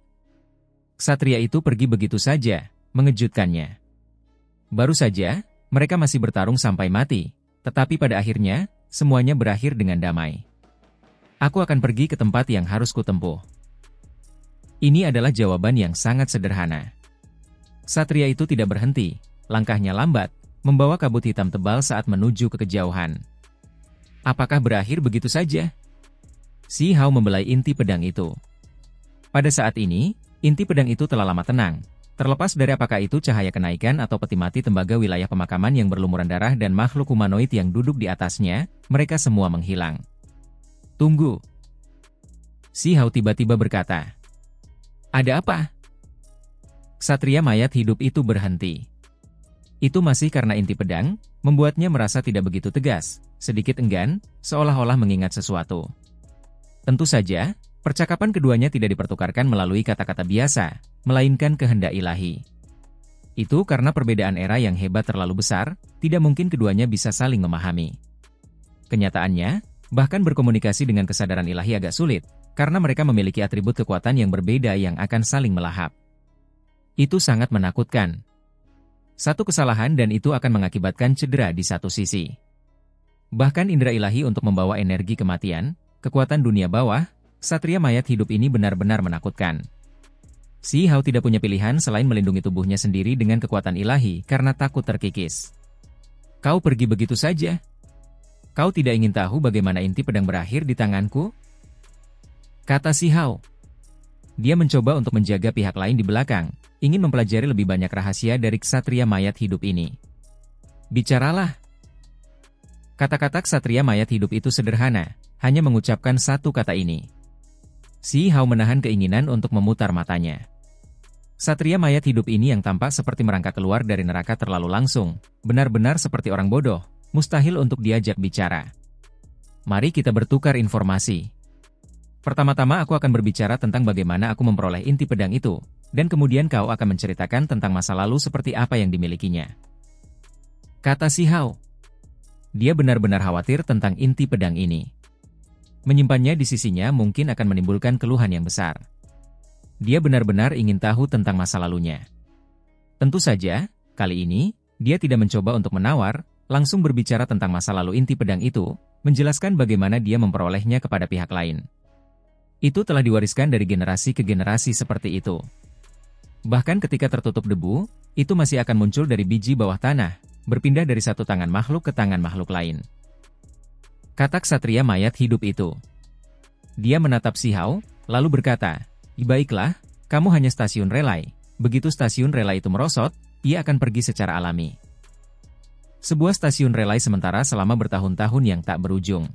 Ksatria itu pergi begitu saja, mengejutkannya. Baru saja, mereka masih bertarung sampai mati, tetapi pada akhirnya, semuanya berakhir dengan damai. Aku akan pergi ke tempat yang harus kutempuh. Ini adalah jawaban yang sangat sederhana. Ksatria itu tidak berhenti, langkahnya lambat, membawa kabut hitam tebal saat menuju ke kejauhan. Apakah berakhir begitu saja? Shi Hao membelai inti pedang itu. Pada saat ini, inti pedang itu telah lama tenang. Terlepas dari apakah itu cahaya kenaikan atau peti mati tembaga wilayah pemakaman yang berlumuran darah dan makhluk humanoid yang duduk di atasnya, mereka semua menghilang. Tunggu. Shi Hao tiba-tiba berkata. Ada apa? Ksatria mayat hidup itu berhenti. Itu masih karena inti pedang, membuatnya merasa tidak begitu tegas, sedikit enggan, seolah-olah mengingat sesuatu. Tentu saja, percakapan keduanya tidak dipertukarkan melalui kata-kata biasa, melainkan kehendak ilahi. Itu karena perbedaan era yang hebat terlalu besar, tidak mungkin keduanya bisa saling memahami. Kenyataannya, bahkan berkomunikasi dengan kesadaran ilahi agak sulit, karena mereka memiliki atribut kekuatan yang berbeda yang akan saling melahap. Itu sangat menakutkan. Satu kesalahan dan itu akan mengakibatkan cedera di satu sisi. Bahkan indera ilahi untuk membawa energi kematian, kekuatan dunia bawah, ksatria mayat hidup ini benar-benar menakutkan. Shi Hao tidak punya pilihan selain melindungi tubuhnya sendiri dengan kekuatan ilahi karena takut terkikis. Kau pergi begitu saja? Kau tidak ingin tahu bagaimana inti pedang berakhir di tanganku? Kata Shi Hao. Dia mencoba untuk menjaga pihak lain di belakang, ingin mempelajari lebih banyak rahasia dari ksatria mayat hidup ini. Bicaralah. Kata-kata ksatria mayat hidup itu sederhana, hanya mengucapkan satu kata ini. Shi Hao menahan keinginan untuk memutar matanya. Ksatria mayat hidup ini yang tampak seperti merangkak keluar dari neraka terlalu langsung, benar-benar seperti orang bodoh, mustahil untuk diajak bicara. Mari kita bertukar informasi. Pertama-tama aku akan berbicara tentang bagaimana aku memperoleh inti pedang itu, dan kemudian kau akan menceritakan tentang masa lalu seperti apa yang dimilikinya. Kata Shi Hao. Dia benar-benar khawatir tentang inti pedang ini. Menyimpannya di sisinya mungkin akan menimbulkan keluhan yang besar. Dia benar-benar ingin tahu tentang masa lalunya. Tentu saja, kali ini, dia tidak mencoba untuk menawar, langsung berbicara tentang masa lalu inti pedang itu, menjelaskan bagaimana dia memperolehnya kepada pihak lain. Itu telah diwariskan dari generasi ke generasi seperti itu. Bahkan ketika tertutup debu, itu masih akan muncul dari biji bawah tanah, berpindah dari satu tangan makhluk ke tangan makhluk lain. Kata ksatria mayat hidup itu. Dia menatap Shi Hao, lalu berkata, baiklah, kamu hanya stasiun relay. Begitu stasiun relay itu merosot, ia akan pergi secara alami. Sebuah stasiun relay sementara selama bertahun-tahun yang tak berujung.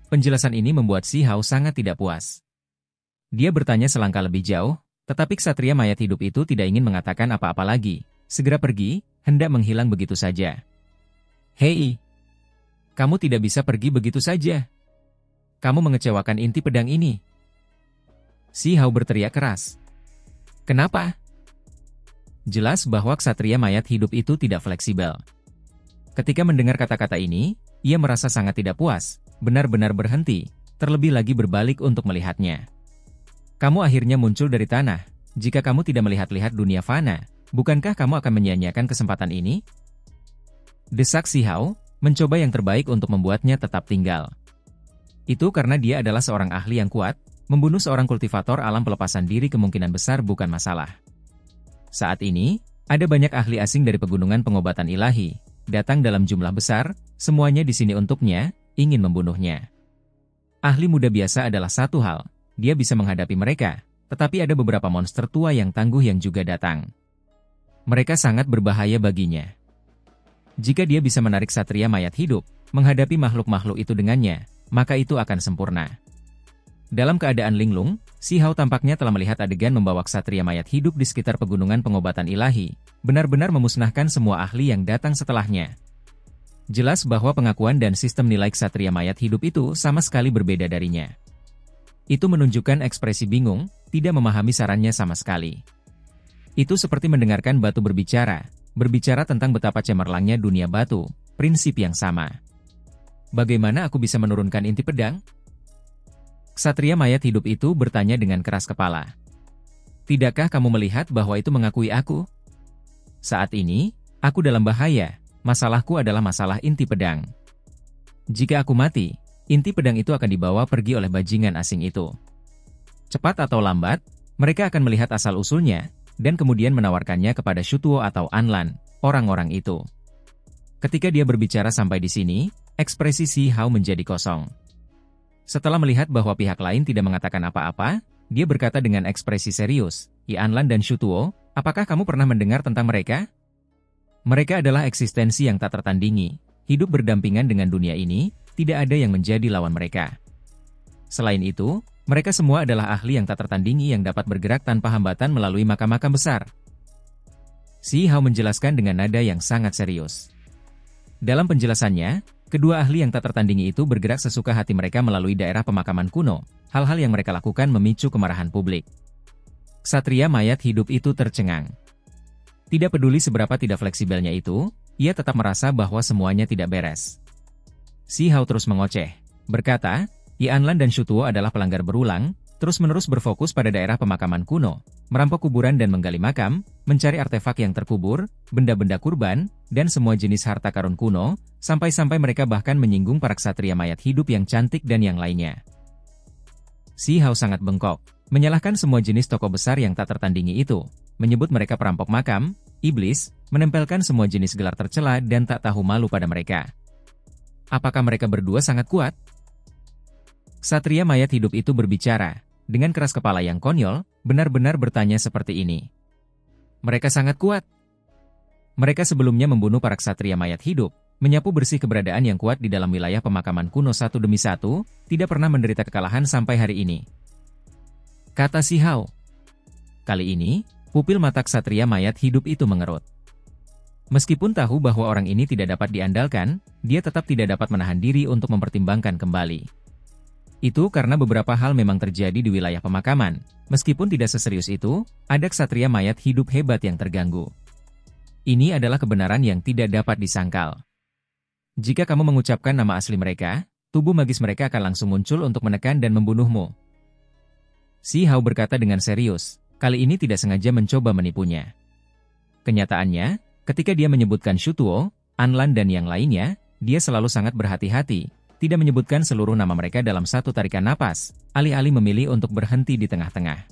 Penjelasan ini membuat Shi Hao sangat tidak puas. Dia bertanya selangkah lebih jauh, tetapi ksatria mayat hidup itu tidak ingin mengatakan apa-apa lagi. Segera pergi, hendak menghilang begitu saja. Hei! Kamu tidak bisa pergi begitu saja. Kamu mengecewakan inti pedang ini. Shi Hao berteriak keras. Kenapa? Jelas bahwa ksatria mayat hidup itu tidak fleksibel. Ketika mendengar kata-kata ini, ia merasa sangat tidak puas, benar-benar berhenti, terlebih lagi berbalik untuk melihatnya. Kamu akhirnya muncul dari tanah. Jika kamu tidak melihat-lihat dunia fana, bukankah kamu akan menyia-nyiakan kesempatan ini? Desak Shi Hao, mencoba yang terbaik untuk membuatnya tetap tinggal. Itu karena dia adalah seorang ahli yang kuat, membunuh seorang kultivator alam pelepasan diri kemungkinan besar bukan masalah. Saat ini, ada banyak ahli asing dari pegunungan pengobatan ilahi, datang dalam jumlah besar, semuanya di sini untuknya, ingin membunuhnya. Ahli muda biasa adalah satu hal, dia bisa menghadapi mereka, tetapi ada beberapa monster tua yang tangguh yang juga datang. Mereka sangat berbahaya baginya. Jika dia bisa menarik ksatria mayat hidup, menghadapi makhluk-makhluk itu dengannya, maka itu akan sempurna. Dalam keadaan linglung, Shi Hao tampaknya telah melihat adegan membawa ksatria mayat hidup di sekitar pegunungan pengobatan ilahi, benar-benar memusnahkan semua ahli yang datang setelahnya. Jelas bahwa pengakuan dan sistem nilai ksatria mayat hidup itu sama sekali berbeda darinya. Itu menunjukkan ekspresi bingung, tidak memahami sarannya sama sekali. Itu seperti mendengarkan batu berbicara tentang betapa cemerlangnya dunia batu, prinsip yang sama. Bagaimana aku bisa menurunkan inti pedang? Ksatria mayat hidup itu bertanya dengan keras kepala. Tidakkah kamu melihat bahwa itu mengakui aku? Saat ini, aku dalam bahaya. Masalahku adalah masalah inti pedang. Jika aku mati, inti pedang itu akan dibawa pergi oleh bajingan asing itu. Cepat atau lambat, mereka akan melihat asal-usulnya, dan kemudian menawarkannya kepada Shutuo atau Anlan, orang-orang itu. Ketika dia berbicara sampai di sini, ekspresi Si Hao menjadi kosong. Setelah melihat bahwa pihak lain tidak mengatakan apa-apa, dia berkata dengan ekspresi serius, Anlan dan Shutuo, apakah kamu pernah mendengar tentang mereka? Mereka adalah eksistensi yang tak tertandingi, hidup berdampingan dengan dunia ini, tidak ada yang menjadi lawan mereka. Selain itu, mereka semua adalah ahli yang tak tertandingi yang dapat bergerak tanpa hambatan melalui makam-makam besar. Si Hao menjelaskan dengan nada yang sangat serius. Dalam penjelasannya, kedua ahli yang tak tertandingi itu bergerak sesuka hati mereka melalui daerah pemakaman kuno, hal-hal yang mereka lakukan memicu kemarahan publik. Ksatria mayat hidup itu tercengang. Tidak peduli seberapa tidak fleksibelnya itu, ia tetap merasa bahwa semuanya tidak beres. Si Hao terus mengoceh, berkata, Anlan dan Shutuo adalah pelanggar berulang, terus-menerus berfokus pada daerah pemakaman kuno, merampok kuburan dan menggali makam, mencari artefak yang terkubur, benda-benda kurban, dan semua jenis harta karun kuno, sampai-sampai mereka bahkan menyinggung para ksatria mayat hidup yang cantik dan yang lainnya. Si Hao sangat bengkok, menyalahkan semua jenis tokoh besar yang tak tertandingi itu, menyebut mereka perampok makam, iblis, menempelkan semua jenis gelar tercela dan tak tahu malu pada mereka. Apakah mereka berdua sangat kuat? Ksatria mayat hidup itu berbicara, dengan keras kepala yang konyol, benar-benar bertanya seperti ini. Mereka sangat kuat. Mereka sebelumnya membunuh para ksatria mayat hidup, menyapu bersih keberadaan yang kuat di dalam wilayah pemakaman kuno satu demi satu, tidak pernah menderita kekalahan sampai hari ini. Kata Si Hao. Kali ini, pupil mata ksatria mayat hidup itu mengerut. Meskipun tahu bahwa orang ini tidak dapat diandalkan, dia tetap tidak dapat menahan diri untuk mempertimbangkan kembali. Itu karena beberapa hal memang terjadi di wilayah pemakaman. Meskipun tidak seserius itu, ada ksatria mayat hidup hebat yang terganggu. Ini adalah kebenaran yang tidak dapat disangkal. Jika kamu mengucapkan nama asli mereka, tubuh magis mereka akan langsung muncul untuk menekan dan membunuhmu. Si Hao berkata dengan serius, kali ini tidak sengaja mencoba menipunya. Kenyataannya, ketika dia menyebutkan Shutuo, Anlan dan yang lainnya, dia selalu sangat berhati-hati, tidak menyebutkan seluruh nama mereka dalam satu tarikan napas, alih-alih memilih untuk berhenti di tengah-tengah.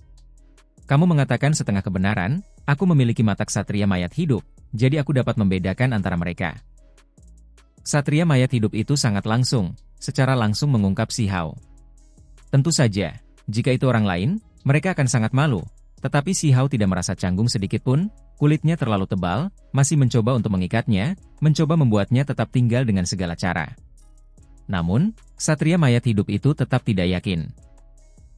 Kamu mengatakan setengah kebenaran, aku memiliki mata ksatria mayat hidup, jadi aku dapat membedakan antara mereka. Ksatria mayat hidup itu sangat langsung, secara langsung mengungkap Si Hao. Tentu saja, jika itu orang lain, mereka akan sangat malu, tetapi Si Hao tidak merasa canggung sedikit pun, kulitnya terlalu tebal, masih mencoba untuk mengikatnya, mencoba membuatnya tetap tinggal dengan segala cara. Namun, ksatria mayat hidup itu tetap tidak yakin.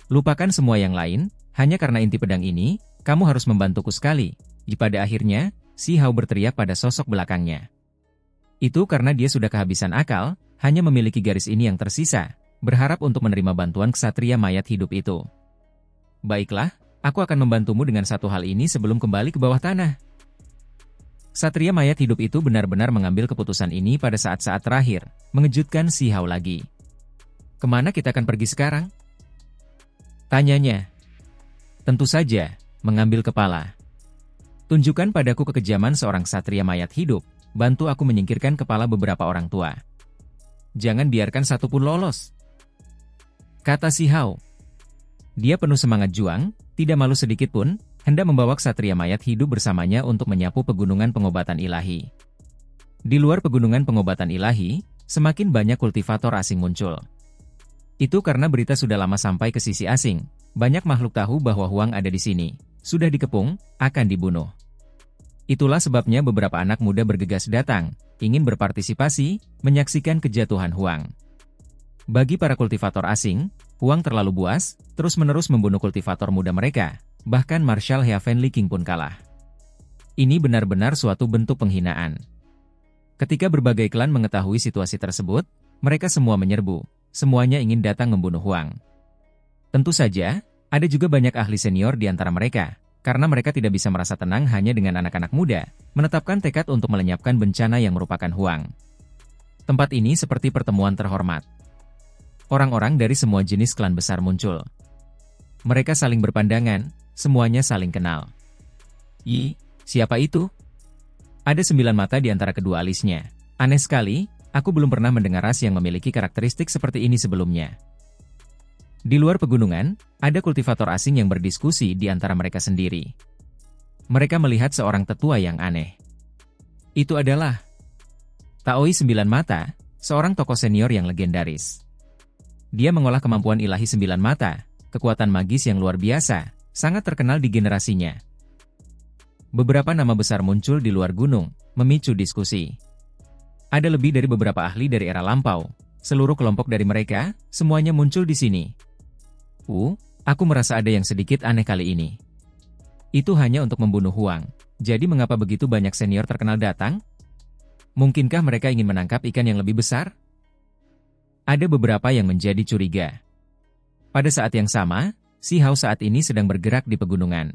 Lupakan semua yang lain, hanya karena inti pedang ini, kamu harus membantuku sekali. Pada akhirnya, Si Hao berteriak pada sosok belakangnya. Itu karena dia sudah kehabisan akal, hanya memiliki garis ini yang tersisa, berharap untuk menerima bantuan ksatria mayat hidup itu. Baiklah, aku akan membantumu dengan satu hal ini sebelum kembali ke bawah tanah. Ksatria mayat hidup itu benar-benar mengambil keputusan ini pada saat-saat terakhir, mengejutkan Si Hao lagi. Kemana kita akan pergi sekarang? Tanyanya. Tentu saja, mengambil kepala. Tunjukkan padaku kekejaman seorang ksatria mayat hidup, bantu aku menyingkirkan kepala beberapa orang tua. Jangan biarkan satu pun lolos. Kata Si Hao. Dia penuh semangat juang, tidak malu sedikit pun, hendak membawa ksatria mayat hidup bersamanya untuk menyapu pegunungan pengobatan ilahi. Di luar pegunungan pengobatan ilahi, semakin banyak kultivator asing muncul. Itu karena berita sudah lama sampai ke sisi asing, banyak makhluk tahu bahwa Huang ada di sini, sudah dikepung, akan dibunuh. Itulah sebabnya beberapa anak muda bergegas datang, ingin berpartisipasi, menyaksikan kejatuhan Huang. Bagi para kultivator asing, Huang terlalu buas, terus-menerus membunuh kultivator muda mereka, bahkan Marshal Heavenly King pun kalah. Ini benar-benar suatu bentuk penghinaan. Ketika berbagai klan mengetahui situasi tersebut, mereka semua menyerbu, semuanya ingin datang membunuh Huang. Tentu saja, ada juga banyak ahli senior di antara mereka, karena mereka tidak bisa merasa tenang hanya dengan anak-anak muda, menetapkan tekad untuk melenyapkan bencana yang merupakan Huang. Tempat ini seperti pertemuan terhormat. orang-orang dari semua jenis klan besar muncul. Mereka saling berpandangan, semuanya saling kenal. "Yi, siapa itu?" Ada 9 mata di antara kedua alisnya. Aneh sekali, aku belum pernah mendengar ras yang memiliki karakteristik seperti ini sebelumnya. Di luar pegunungan, ada kultivator asing yang berdiskusi di antara mereka sendiri. Mereka melihat seorang tetua yang aneh. Itu adalah Taoi 9 Mata, seorang tokoh senior yang legendaris. Dia mengolah kemampuan ilahi 9 mata, kekuatan magis yang luar biasa, sangat terkenal di generasinya. Beberapa nama besar muncul di luar gunung, memicu diskusi. Ada lebih dari beberapa ahli dari era lampau. Seluruh kelompok dari mereka, semuanya muncul di sini. Aku merasa ada yang sedikit aneh kali ini. Itu hanya untuk membunuh Huang. Jadi mengapa begitu banyak senior terkenal datang? Mungkinkah mereka ingin menangkap ikan yang lebih besar? Ada beberapa yang menjadi curiga. Pada saat yang sama, Si Hao saat ini sedang bergerak di pegunungan.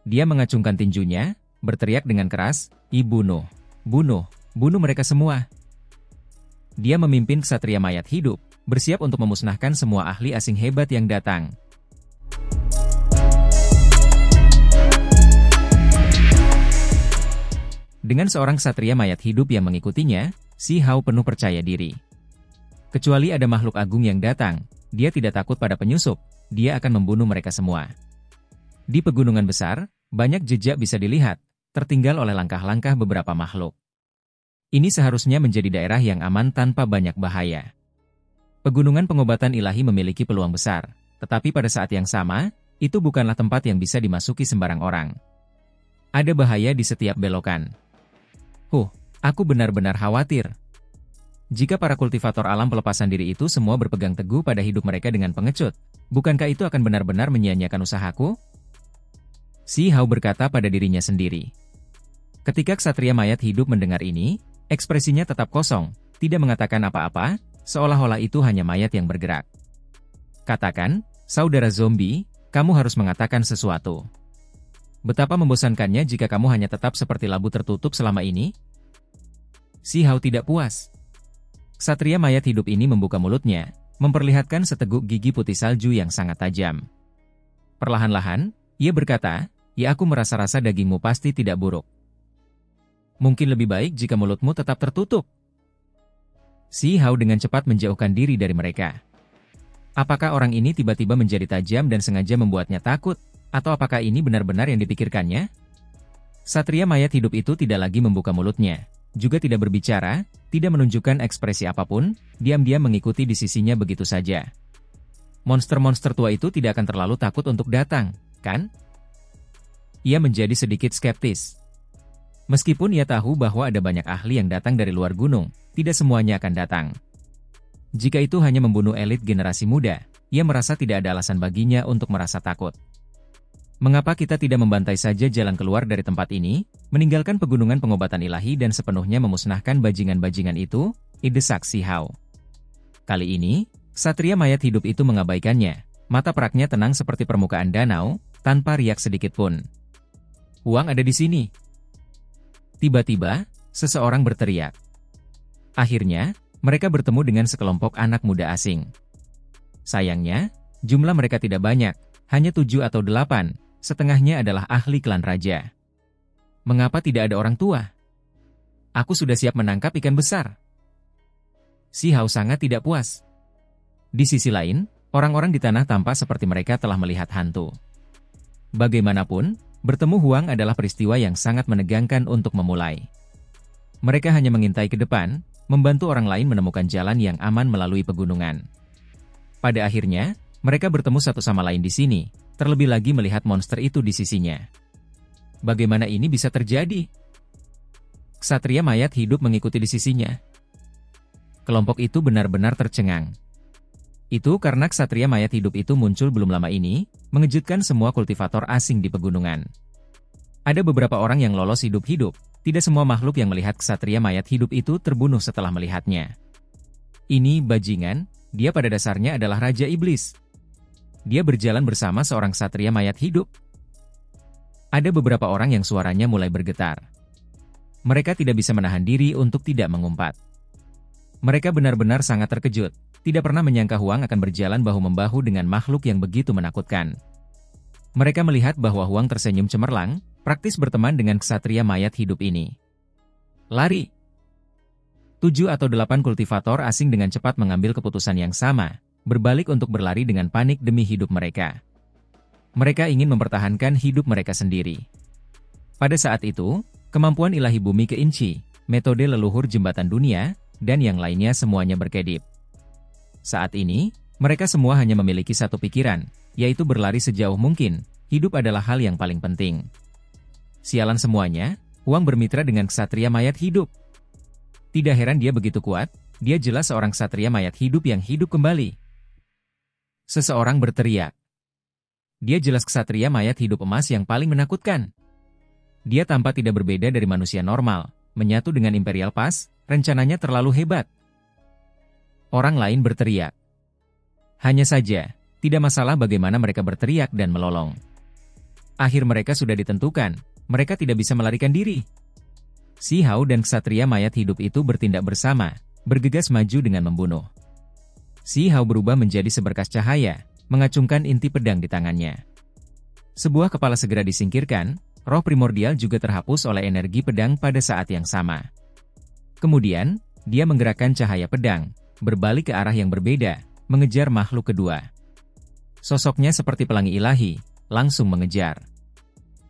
Dia mengacungkan tinjunya, berteriak dengan keras, "Bunuh! Bunuh! Bunuh mereka semua!" Dia memimpin ksatria mayat hidup, bersiap untuk memusnahkan semua ahli asing hebat yang datang. Dengan seorang ksatria mayat hidup yang mengikutinya, Si Hao penuh percaya diri. Kecuali ada makhluk agung yang datang, dia tidak takut pada penyusup, dia akan membunuh mereka semua. Di pegunungan besar, banyak jejak bisa dilihat, tertinggal oleh langkah-langkah beberapa makhluk. Ini seharusnya menjadi daerah yang aman tanpa banyak bahaya. Pegunungan pengobatan ilahi memiliki peluang besar, tetapi pada saat yang sama, itu bukanlah tempat yang bisa dimasuki sembarang orang. Ada bahaya di setiap belokan. Aku benar-benar khawatir. Jika para kultivator alam pelepasan diri itu semua berpegang teguh pada hidup mereka dengan pengecut, bukankah itu akan benar-benar menyia-nyiakan usahaku? Si Hao berkata pada dirinya sendiri. Ketika ksatria mayat hidup mendengar ini, ekspresinya tetap kosong, tidak mengatakan apa-apa, seolah-olah itu hanya mayat yang bergerak. "Katakan, saudara zombie, kamu harus mengatakan sesuatu. Betapa membosankannya jika kamu hanya tetap seperti labu tertutup selama ini?" Si Hao tidak puas. Ksatria mayat hidup ini membuka mulutnya, memperlihatkan seteguk gigi putih salju yang sangat tajam. Perlahan-lahan, ia berkata, "Ya, aku merasa-rasa dagingmu pasti tidak buruk. Mungkin lebih baik jika mulutmu tetap tertutup." Si Hao dengan cepat menjauhkan diri dari mereka. Apakah orang ini tiba-tiba menjadi tajam dan sengaja membuatnya takut, atau apakah ini benar-benar yang dipikirkannya? Ksatria mayat hidup itu tidak lagi membuka mulutnya, juga tidak berbicara, tidak menunjukkan ekspresi apapun, diam-diam mengikuti di sisinya begitu saja. Monster-monster tua itu tidak akan terlalu takut untuk datang, kan? Ia menjadi sedikit skeptis. Meskipun ia tahu bahwa ada banyak ahli yang datang dari luar gunung, tidak semuanya akan datang. Jika itu hanya membunuh elit generasi muda, ia merasa tidak ada alasan baginya untuk merasa takut. Mengapa kita tidak membantai saja jalan keluar dari tempat ini, meninggalkan pegunungan pengobatan ilahi dan sepenuhnya memusnahkan bajingan-bajingan itu? Desak Si Hao. Kali ini, ksatria mayat hidup itu mengabaikannya, mata peraknya tenang seperti permukaan danau, tanpa riak sedikit pun. "Huang ada di sini." Tiba-tiba, seseorang berteriak. Akhirnya, mereka bertemu dengan sekelompok anak muda asing. Sayangnya, jumlah mereka tidak banyak, hanya 7 atau 8, setengahnya adalah ahli klan raja. "Mengapa tidak ada orang tua? Aku sudah siap menangkap ikan besar." Si Hao sangat tidak puas. Di sisi lain, orang-orang di tanah tampak seperti mereka telah melihat hantu. Bagaimanapun, bertemu Huang adalah peristiwa yang sangat menegangkan untuk memulai. Mereka hanya mengintai ke depan, membantu orang lain menemukan jalan yang aman melalui pegunungan. Pada akhirnya, mereka bertemu satu sama lain di sini, terlebih lagi melihat monster itu di sisinya. Bagaimana ini bisa terjadi? Ksatria mayat hidup mengikuti di sisinya. Kelompok itu benar-benar tercengang. Itu karena ksatria mayat hidup itu muncul belum lama ini, mengejutkan semua kultivator asing di pegunungan. Ada beberapa orang yang lolos hidup-hidup, tidak semua makhluk yang melihat ksatria mayat hidup itu terbunuh setelah melihatnya. Ini bajingan, dia pada dasarnya adalah Raja Iblis. Dia berjalan bersama seorang ksatria mayat hidup. Ada beberapa orang yang suaranya mulai bergetar. Mereka tidak bisa menahan diri untuk tidak mengumpat. Mereka benar-benar sangat terkejut, tidak pernah menyangka Huang akan berjalan bahu-membahu dengan makhluk yang begitu menakutkan. Mereka melihat bahwa Huang tersenyum cemerlang, praktis berteman dengan ksatria mayat hidup ini. Lari! 7 atau 8 kultivator asing dengan cepat mengambil keputusan yang sama, berbalik untuk berlari dengan panik demi hidup mereka. Mereka ingin mempertahankan hidup mereka sendiri. Pada saat itu, kemampuan ilahi bumi keinci, metode leluhur jembatan dunia, dan yang lainnya semuanya berkedip. Saat ini, mereka semua hanya memiliki satu pikiran, yaitu berlari sejauh mungkin. Hidup adalah hal yang paling penting. Sialan semuanya, Huang bermitra dengan ksatria mayat hidup. Tidak heran dia begitu kuat, dia jelas seorang ksatria mayat hidup yang hidup kembali. Seseorang berteriak. Dia jelas ksatria mayat hidup emas yang paling menakutkan. Dia tampak tidak berbeda dari manusia normal, menyatu dengan Imperial Pass, rencananya terlalu hebat. Orang lain berteriak. Hanya saja, tidak masalah bagaimana mereka berteriak dan melolong. Akhir mereka sudah ditentukan, mereka tidak bisa melarikan diri. Si Hao dan ksatria mayat hidup itu bertindak bersama, bergegas maju dengan membunuh. Si Hao berubah menjadi seberkas cahaya, mengacungkan inti pedang di tangannya. Sebuah kepala segera disingkirkan, roh primordial juga terhapus oleh energi pedang pada saat yang sama. Kemudian, dia menggerakkan cahaya pedang, berbalik ke arah yang berbeda, mengejar makhluk kedua. Sosoknya seperti pelangi ilahi, langsung mengejar.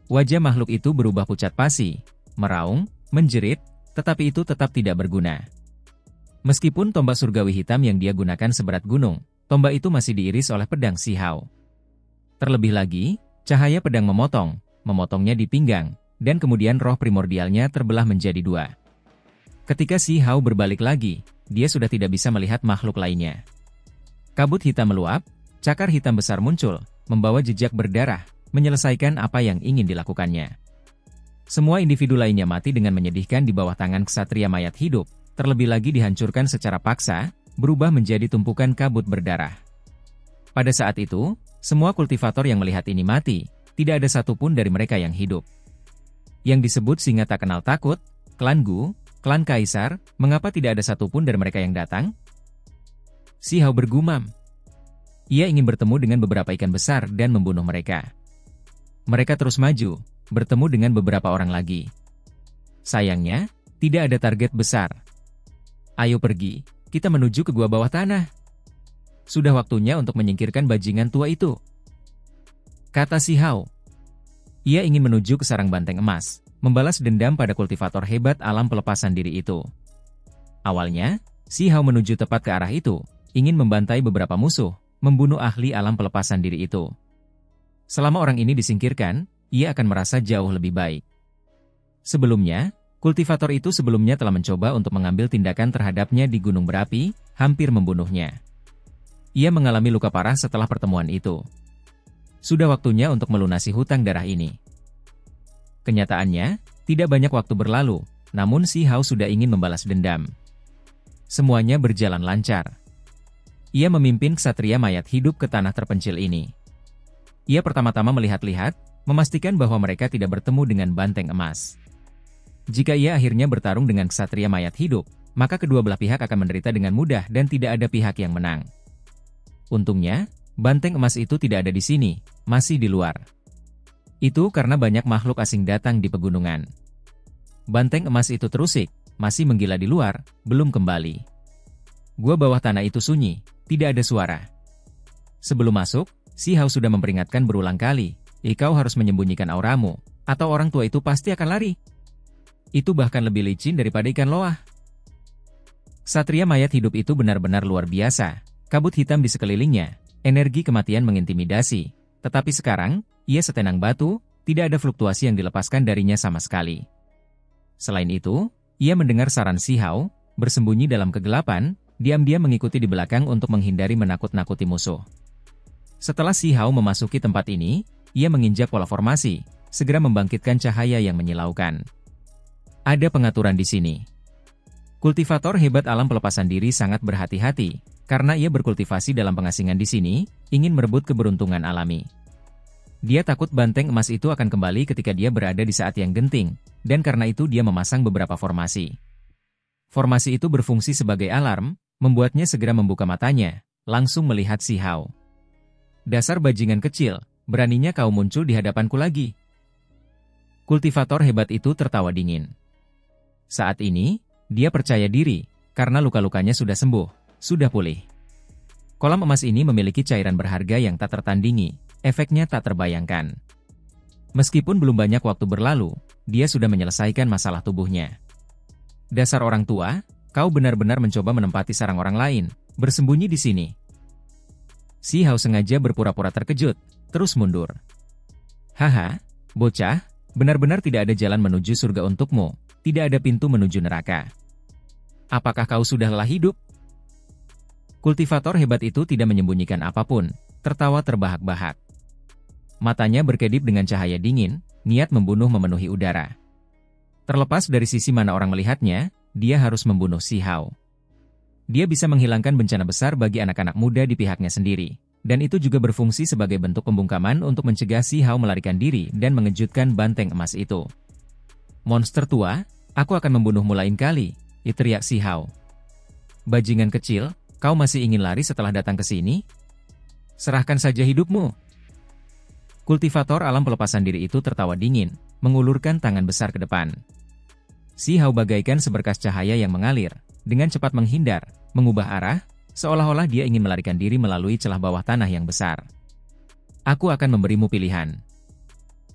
Wajah makhluk itu berubah pucat pasi, meraung, menjerit, tetapi itu tetap tidak berguna. Meskipun tombak surgawi hitam yang dia gunakan seberat gunung, tombak itu masih diiris oleh pedang Si Hao. Terlebih lagi, cahaya pedang memotongnya di pinggang, dan kemudian roh primordialnya terbelah menjadi dua. Ketika Si Hao berbalik lagi, dia sudah tidak bisa melihat makhluk lainnya. Kabut hitam meluap, cakar hitam besar muncul, membawa jejak berdarah, menyelesaikan apa yang ingin dilakukannya. Semua individu lainnya mati dengan menyedihkan di bawah tangan ksatria mayat hidup, terlebih lagi dihancurkan secara paksa, berubah menjadi tumpukan kabut berdarah. Pada saat itu, semua kultivator yang melihat ini mati, tidak ada satupun dari mereka yang hidup. Yang disebut singa tak kenal takut, klan Gu, klan Kaisar, mengapa tidak ada satupun dari mereka yang datang? Si Hao bergumam. Ia ingin bertemu dengan beberapa ikan besar dan membunuh mereka. Mereka terus maju, bertemu dengan beberapa orang lagi. Sayangnya, tidak ada target besar. Ayo pergi, kita menuju ke gua bawah tanah. Sudah waktunya untuk menyingkirkan bajingan tua itu, kata Si Hao. Ia ingin menuju ke sarang banteng emas, membalas dendam pada kultivator hebat alam pelepasan diri itu. Awalnya, Si Hao menuju tepat ke arah itu, ingin membantai beberapa musuh, membunuh ahli alam pelepasan diri itu. Selama orang ini disingkirkan, ia akan merasa jauh lebih baik. Sebelumnya, kultivator itu sebelumnya telah mencoba untuk mengambil tindakan terhadapnya di gunung berapi, hampir membunuhnya. Ia mengalami luka parah setelah pertemuan itu. Sudah waktunya untuk melunasi hutang darah ini. Kenyataannya, tidak banyak waktu berlalu, namun Si Hao sudah ingin membalas dendam. Semuanya berjalan lancar. Ia memimpin ksatria mayat hidup ke tanah terpencil ini. Ia pertama-tama melihat-lihat, memastikan bahwa mereka tidak bertemu dengan banteng emas. Jika ia akhirnya bertarung dengan ksatria mayat hidup, maka kedua belah pihak akan menderita dengan mudah dan tidak ada pihak yang menang. Untungnya, banteng emas itu tidak ada di sini, masih di luar. Itu karena banyak makhluk asing datang di pegunungan. Banteng emas itu terusik, masih menggila di luar, belum kembali. Gua bawah tanah itu sunyi, tidak ada suara. Sebelum masuk, Si Hao sudah memperingatkan berulang kali, kau harus menyembunyikan auramu, atau orang tua itu pasti akan lari. Itu bahkan lebih licin daripada ikan loah. Ksatria mayat hidup itu benar-benar luar biasa, kabut hitam di sekelilingnya, energi kematian mengintimidasi, tetapi sekarang, ia setenang batu, tidak ada fluktuasi yang dilepaskan darinya sama sekali. Selain itu, ia mendengar saran Si Hao, bersembunyi dalam kegelapan, diam-diam mengikuti di belakang untuk menghindari menakut-nakuti musuh. Setelah Si Hao memasuki tempat ini, ia menginjak pola formasi, segera membangkitkan cahaya yang menyilaukan. Ada pengaturan di sini. Kultivator hebat alam pelepasan diri sangat berhati-hati, karena ia berkultivasi dalam pengasingan di sini, ingin merebut keberuntungan alami. Dia takut banteng emas itu akan kembali ketika dia berada di saat yang genting, dan karena itu dia memasang beberapa formasi. Formasi itu berfungsi sebagai alarm, membuatnya segera membuka matanya, langsung melihat Si Hao. Dasar bajingan kecil, beraninya kau muncul di hadapanku lagi. Kultivator hebat itu tertawa dingin. Saat ini, dia percaya diri, karena luka-lukanya sudah sembuh, sudah pulih. Kolam emas ini memiliki cairan berharga yang tak tertandingi, efeknya tak terbayangkan. Meskipun belum banyak waktu berlalu, dia sudah menyelesaikan masalah tubuhnya. Dasar orang tua, kau benar-benar mencoba menempati sarang orang lain, bersembunyi di sini. Si Hao sengaja berpura-pura terkejut, terus mundur. Haha, bocah, benar-benar tidak ada jalan menuju surga untukmu, tidak ada pintu menuju neraka. Apakah kau sudah lelah hidup? Kultivator hebat itu tidak menyembunyikan apapun, tertawa terbahak-bahak. Matanya berkedip dengan cahaya dingin, niat membunuh memenuhi udara. Terlepas dari sisi mana orang melihatnya, dia harus membunuh Si Hao. Dia bisa menghilangkan bencana besar bagi anak-anak muda di pihaknya sendiri, dan itu juga berfungsi sebagai bentuk pembungkaman untuk mencegah Si Hao melarikan diri dan mengejutkan banteng emas itu. Monster tua, aku akan membunuhmu lain kali, teriak Si Hao. Bajingan kecil, kau masih ingin lari setelah datang ke sini? Serahkan saja hidupmu. Kultivator alam pelepasan diri itu tertawa dingin, mengulurkan tangan besar ke depan. Si Hao bagaikan seberkas cahaya yang mengalir, dengan cepat menghindar, mengubah arah, seolah-olah dia ingin melarikan diri melalui celah bawah tanah yang besar. Aku akan memberimu pilihan.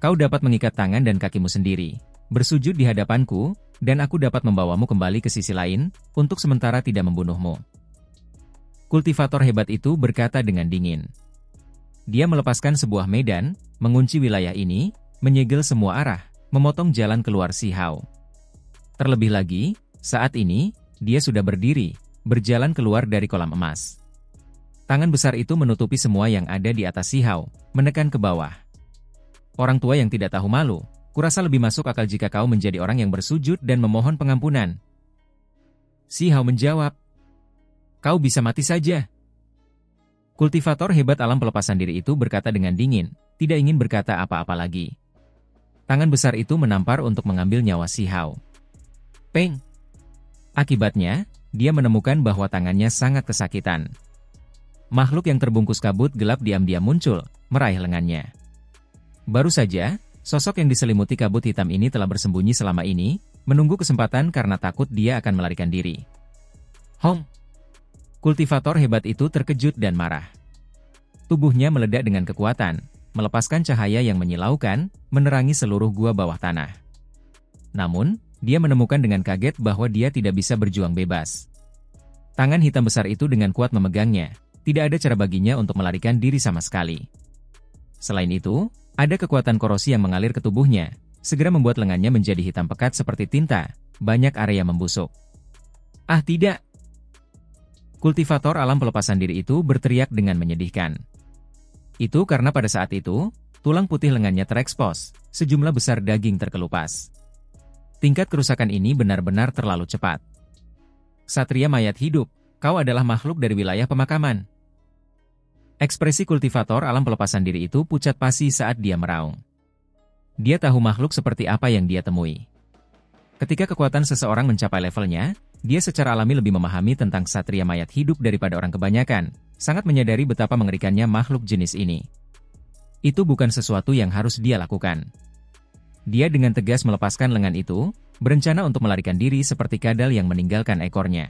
Kau dapat mengikat tangan dan kakimu sendiri, bersujud di hadapanku, dan aku dapat membawamu kembali ke sisi lain, untuk sementara tidak membunuhmu. Kultivator hebat itu berkata dengan dingin. Dia melepaskan sebuah medan, mengunci wilayah ini, menyegel semua arah, memotong jalan keluar Si Hao. Terlebih lagi, saat ini, dia sudah berdiri, berjalan keluar dari kolam emas. Tangan besar itu menutupi semua yang ada di atas Si Hao, menekan ke bawah. Orang tua yang tidak tahu malu, kurasa lebih masuk akal jika kau menjadi orang yang bersujud dan memohon pengampunan. Si Hao menjawab, kau bisa mati saja. Kultivator hebat alam pelepasan diri itu berkata dengan dingin, tidak ingin berkata apa-apa lagi. Tangan besar itu menampar untuk mengambil nyawa Si Hao. Peng! Akibatnya, dia menemukan bahwa tangannya sangat kesakitan. Makhluk yang terbungkus kabut gelap diam-diam muncul, meraih lengannya. Baru saja, sosok yang diselimuti kabut hitam ini telah bersembunyi selama ini, menunggu kesempatan karena takut dia akan melarikan diri. Hong! Kultivator hebat itu terkejut dan marah. Tubuhnya meledak dengan kekuatan, melepaskan cahaya yang menyilaukan, menerangi seluruh gua bawah tanah. Namun, dia menemukan dengan kaget bahwa dia tidak bisa berjuang bebas. Tangan hitam besar itu dengan kuat memegangnya, tidak ada cara baginya untuk melarikan diri sama sekali. Selain itu, ada kekuatan korosi yang mengalir ke tubuhnya, segera membuat lengannya menjadi hitam pekat seperti tinta, banyak area membusuk. Ah tidak! Kultivator alam pelepasan diri itu berteriak dengan menyedihkan. Itu karena pada saat itu, tulang putih lengannya terekspos, sejumlah besar daging terkelupas. Tingkat kerusakan ini benar-benar terlalu cepat. Satria mayat hidup, kau adalah makhluk dari wilayah pemakaman. Ekspresi kultivator alam pelepasan diri itu pucat pasi saat dia meraung. Dia tahu makhluk seperti apa yang dia temui. Ketika kekuatan seseorang mencapai levelnya, dia secara alami lebih memahami tentang satria mayat hidup daripada orang kebanyakan, sangat menyadari betapa mengerikannya makhluk jenis ini. Itu bukan sesuatu yang harus dia lakukan. Dia dengan tegas melepaskan lengan itu, berencana untuk melarikan diri seperti kadal yang meninggalkan ekornya.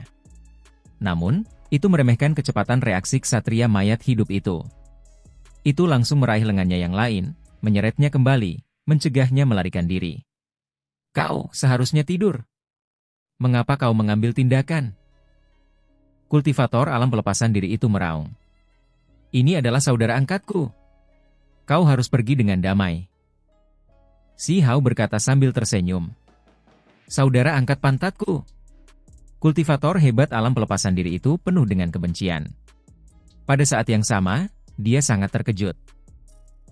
Namun, itu meremehkan kecepatan reaksi ksatria mayat hidup itu. Itu langsung meraih lengannya yang lain, menyeretnya kembali, mencegahnya melarikan diri. Kau seharusnya tidur. Mengapa kau mengambil tindakan? Kultivator alam pelepasan diri itu meraung. Ini adalah saudara angkatku. Kau harus pergi dengan damai. Si Hao berkata sambil tersenyum. Saudara angkat pantatku. Kultivator hebat alam pelepasan diri itu penuh dengan kebencian. Pada saat yang sama, dia sangat terkejut.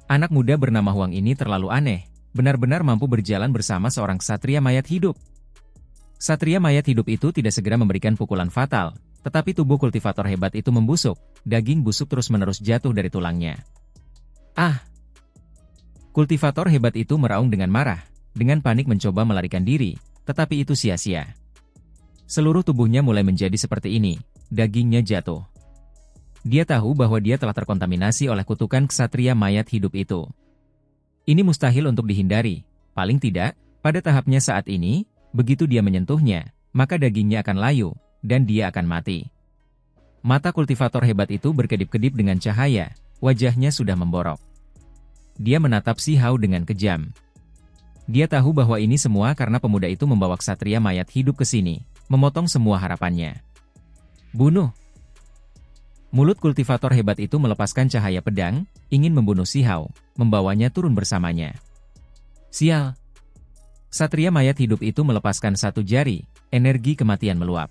Anak muda bernama Huang ini terlalu aneh, benar-benar mampu berjalan bersama seorang ksatria mayat hidup. Satria mayat hidup itu tidak segera memberikan pukulan fatal, tetapi tubuh kultivator hebat itu membusuk, daging busuk terus-menerus jatuh dari tulangnya. Ah! Kultivator hebat itu meraung dengan marah, dengan panik mencoba melarikan diri, tetapi itu sia-sia. Seluruh tubuhnya mulai menjadi seperti ini, dagingnya jatuh. Dia tahu bahwa dia telah terkontaminasi oleh kutukan ksatria mayat hidup itu. Ini mustahil untuk dihindari, paling tidak, pada tahapnya saat ini, begitu dia menyentuhnya, maka dagingnya akan layu, dan dia akan mati. Mata kultivator hebat itu berkedip-kedip dengan cahaya, wajahnya sudah memborok. Dia menatap Si Hao dengan kejam. Dia tahu bahwa ini semua karena pemuda itu membawa ksatria mayat hidup ke sini, memotong semua harapannya. Bunuh! Mulut kultivator hebat itu melepaskan cahaya pedang, ingin membunuh Si Hao, membawanya turun bersamanya. Sial! Ksatria mayat hidup itu melepaskan satu jari, energi kematian meluap.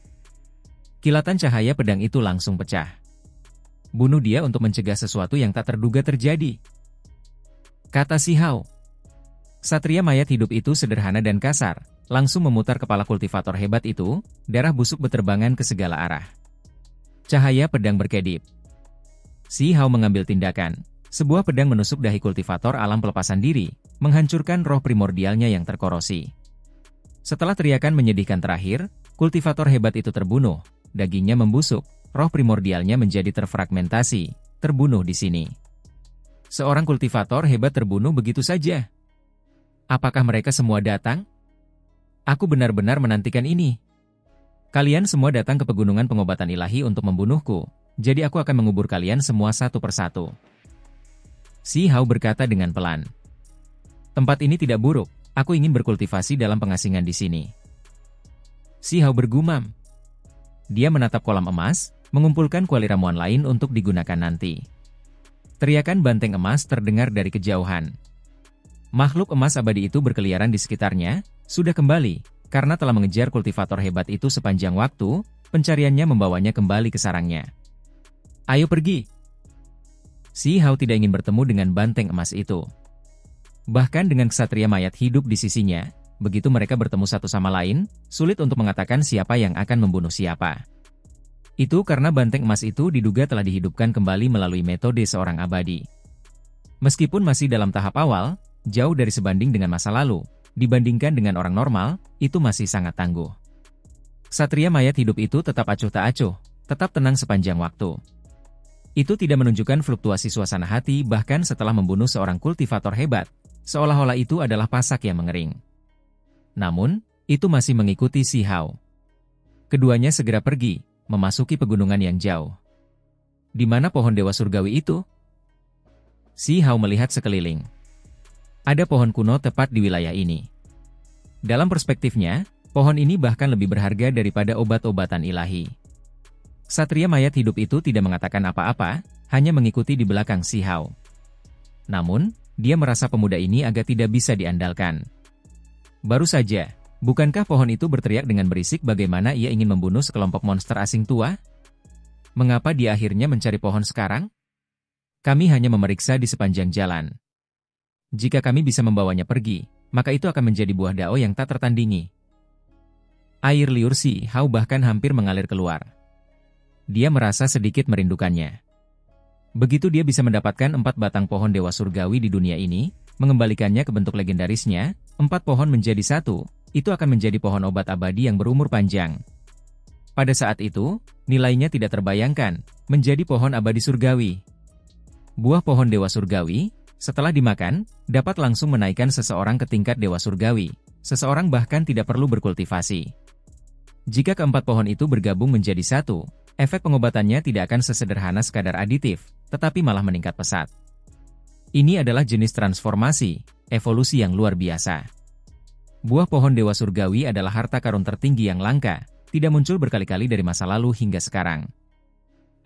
Kilatan cahaya pedang itu langsung pecah. Bunuh dia untuk mencegah sesuatu yang tak terduga terjadi, kata Si Hao. Ksatria mayat hidup itu sederhana dan kasar, langsung memutar kepala kultivator hebat itu, darah busuk beterbangan ke segala arah. Cahaya pedang berkedip. Si Hao mengambil tindakan. Sebuah pedang menusuk dahi kultivator alam pelepasan diri, menghancurkan roh primordialnya yang terkorosi. Setelah teriakan menyedihkan terakhir, kultivator hebat itu terbunuh, dagingnya membusuk, roh primordialnya menjadi terfragmentasi, terbunuh di sini. Seorang kultivator hebat terbunuh begitu saja. Apakah mereka semua datang? Aku benar-benar menantikan ini. Kalian semua datang ke pegunungan pengobatan ilahi untuk membunuhku, jadi aku akan mengubur kalian semua satu persatu. Si Hao berkata dengan pelan. Tempat ini tidak buruk, aku ingin berkultivasi dalam pengasingan di sini. Si Hao bergumam. Dia menatap kolam emas, mengumpulkan kuali ramuan lain untuk digunakan nanti. Teriakan banteng emas terdengar dari kejauhan. Makhluk emas abadi itu berkeliaran di sekitarnya, sudah kembali, karena telah mengejar kultivator hebat itu sepanjang waktu, pencariannya membawanya kembali ke sarangnya. Ayo pergi! Si Hao tidak ingin bertemu dengan banteng emas itu. Bahkan dengan ksatria mayat hidup di sisinya, begitu mereka bertemu satu sama lain, sulit untuk mengatakan siapa yang akan membunuh siapa. Itu karena banteng emas itu diduga telah dihidupkan kembali melalui metode seorang abadi. Meskipun masih dalam tahap awal, jauh dari sebanding dengan masa lalu, dibandingkan dengan orang normal, itu masih sangat tangguh. Ksatria mayat hidup itu tetap acuh tak acuh, tetap tenang sepanjang waktu. Itu tidak menunjukkan fluktuasi suasana hati bahkan setelah membunuh seorang kultivator hebat, seolah-olah itu adalah pasak yang mengering. Namun, itu masih mengikuti Si Hao. Keduanya segera pergi, memasuki pegunungan yang jauh. Di mana pohon dewa surgawi itu? Si Hao melihat sekeliling. Ada pohon kuno tepat di wilayah ini. Dalam perspektifnya, pohon ini bahkan lebih berharga daripada obat-obatan ilahi. Ksatria mayat hidup itu tidak mengatakan apa-apa, hanya mengikuti di belakang Si Hao. Namun, dia merasa pemuda ini agak tidak bisa diandalkan. Baru saja, bukankah pohon itu berteriak dengan berisik bagaimana ia ingin membunuh sekelompok monster asing tua? Mengapa dia akhirnya mencari pohon sekarang? Kami hanya memeriksa di sepanjang jalan. Jika kami bisa membawanya pergi, maka itu akan menjadi buah dao yang tak tertandingi. Air liur Si Hao bahkan hampir mengalir keluar. Dia merasa sedikit merindukannya. Begitu dia bisa mendapatkan 4 batang pohon dewa surgawi di dunia ini, mengembalikannya ke bentuk legendarisnya, 4 pohon menjadi 1, itu akan menjadi pohon obat abadi yang berumur panjang. Pada saat itu, nilainya tidak terbayangkan, menjadi pohon abadi surgawi. Buah pohon dewa surgawi, setelah dimakan, dapat langsung menaikkan seseorang ke tingkat dewa surgawi. Seseorang bahkan tidak perlu berkultivasi. Jika keempat pohon itu bergabung menjadi 1, efek pengobatannya tidak akan sesederhana sekadar aditif, tetapi malah meningkat pesat. Ini adalah jenis transformasi, evolusi yang luar biasa. Buah pohon dewa surgawi adalah harta karun tertinggi yang langka, tidak muncul berkali-kali dari masa lalu hingga sekarang.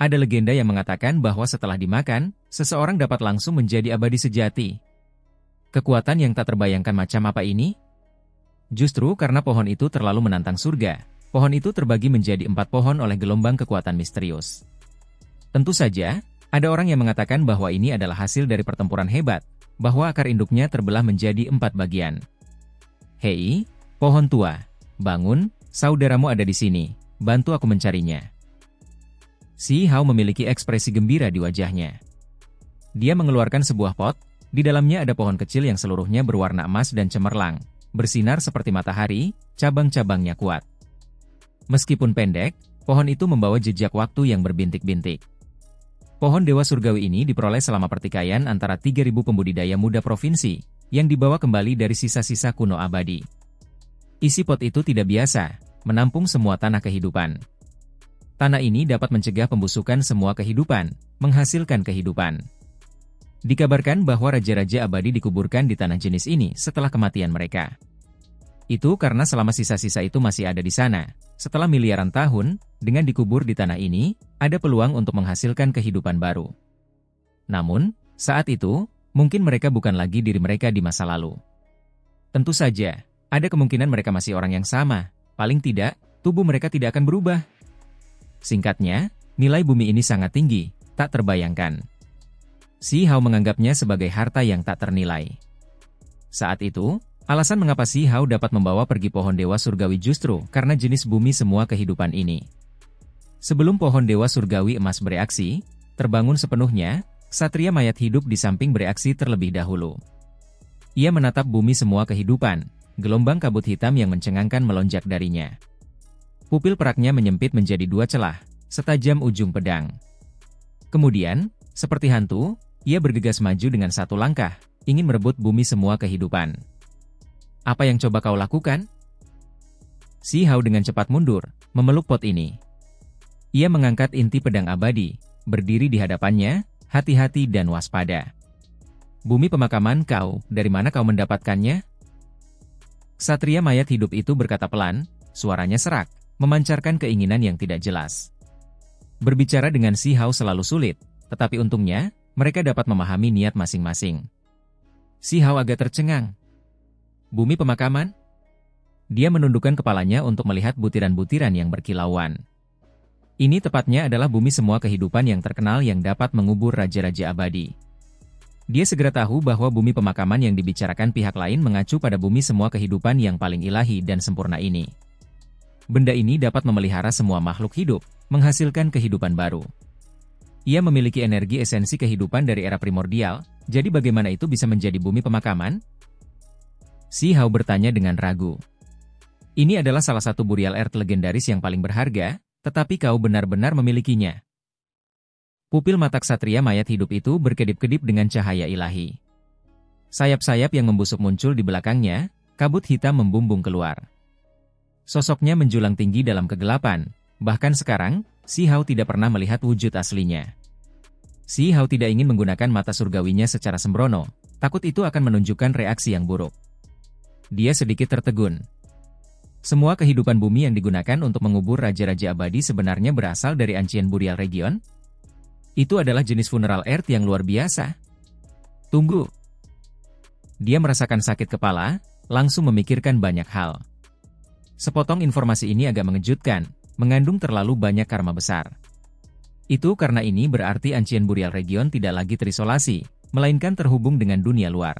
Ada legenda yang mengatakan bahwa setelah dimakan, seseorang dapat langsung menjadi abadi sejati. Kekuatan yang tak terbayangkan macam apa ini? Justru karena pohon itu terlalu menantang surga, pohon itu terbagi menjadi 4 pohon oleh gelombang kekuatan misterius. Tentu saja, ada orang yang mengatakan bahwa ini adalah hasil dari pertempuran hebat, bahwa akar induknya terbelah menjadi 4 bagian. Hei, pohon tua, bangun, saudaramu ada di sini, bantu aku mencarinya. Si Hao memiliki ekspresi gembira di wajahnya. Dia mengeluarkan sebuah pot, di dalamnya ada pohon kecil yang seluruhnya berwarna emas dan cemerlang, bersinar seperti matahari, cabang-cabangnya kuat. Meskipun pendek, pohon itu membawa jejak waktu yang berbintik-bintik. Pohon Dewa Surgawi ini diperoleh selama pertikaian antara 3.000 pembudidaya muda provinsi, yang dibawa kembali dari sisa-sisa kuno abadi. Isi pot itu tidak biasa, menampung semua tanah kehidupan. Tanah ini dapat mencegah pembusukan semua kehidupan, menghasilkan kehidupan. Dikabarkan bahwa raja-raja abadi dikuburkan di tanah jenis ini setelah kematian mereka. Itu karena selama sisa-sisa itu masih ada di sana, setelah miliaran tahun, dengan dikubur di tanah ini, ada peluang untuk menghasilkan kehidupan baru. Namun, saat itu, mungkin mereka bukan lagi diri mereka di masa lalu. Tentu saja, ada kemungkinan mereka masih orang yang sama, paling tidak, tubuh mereka tidak akan berubah. Singkatnya, nilai bumi ini sangat tinggi, tak terbayangkan. Si Hao menganggapnya sebagai harta yang tak ternilai. Saat itu, alasan mengapa Si Hao dapat membawa pergi pohon Dewa Surgawi justru karena jenis bumi semua kehidupan ini. Sebelum pohon Dewa Surgawi emas bereaksi, terbangun sepenuhnya, Ksatria mayat hidup di samping bereaksi terlebih dahulu. Ia menatap bumi semua kehidupan, gelombang kabut hitam yang mencengangkan melonjak darinya. Pupil peraknya menyempit menjadi 2 celah, setajam ujung pedang. Kemudian, seperti hantu, ia bergegas maju dengan 1 langkah, ingin merebut bumi semua kehidupan. Apa yang coba kau lakukan? Si Hao dengan cepat mundur, memeluk pot ini. Ia mengangkat inti pedang abadi, berdiri di hadapannya, hati-hati dan waspada. Bumi pemakaman kau, dari mana kau mendapatkannya? Ksatria mayat hidup itu berkata pelan, suaranya serak, memancarkan keinginan yang tidak jelas. Berbicara dengan Si Hao selalu sulit, tetapi untungnya, mereka dapat memahami niat masing-masing. Si Hao agak tercengang. Bumi pemakaman? Dia menundukkan kepalanya untuk melihat butiran-butiran yang berkilauan. Ini tepatnya adalah bumi semua kehidupan yang terkenal yang dapat mengubur raja-raja abadi. Dia segera tahu bahwa bumi pemakaman yang dibicarakan pihak lain mengacu pada bumi semua kehidupan yang paling ilahi dan sempurna ini. Benda ini dapat memelihara semua makhluk hidup, menghasilkan kehidupan baru. Ia memiliki energi esensi kehidupan dari era primordial, jadi bagaimana itu bisa menjadi bumi pemakaman? Si Hao bertanya dengan ragu. Ini adalah salah satu burial earth legendaris yang paling berharga, tetapi kau benar-benar memilikinya. Pupil mata ksatria mayat hidup itu berkedip-kedip dengan cahaya ilahi. Sayap-sayap yang membusuk muncul di belakangnya, kabut hitam membumbung keluar. Sosoknya menjulang tinggi dalam kegelapan, bahkan sekarang, Si Hao tidak pernah melihat wujud aslinya. Si Hao tidak ingin menggunakan mata surgawinya secara sembrono, takut itu akan menunjukkan reaksi yang buruk. Dia sedikit tertegun. Semua kehidupan bumi yang digunakan untuk mengubur raja-raja abadi sebenarnya berasal dari Ancient Burial Region? Itu adalah jenis funeral earth yang luar biasa. Tunggu. Dia merasakan sakit kepala, langsung memikirkan banyak hal. Sepotong informasi ini agak mengejutkan, mengandung terlalu banyak karma besar. Itu karena ini berarti Ancient Burial Region tidak lagi terisolasi, melainkan terhubung dengan dunia luar.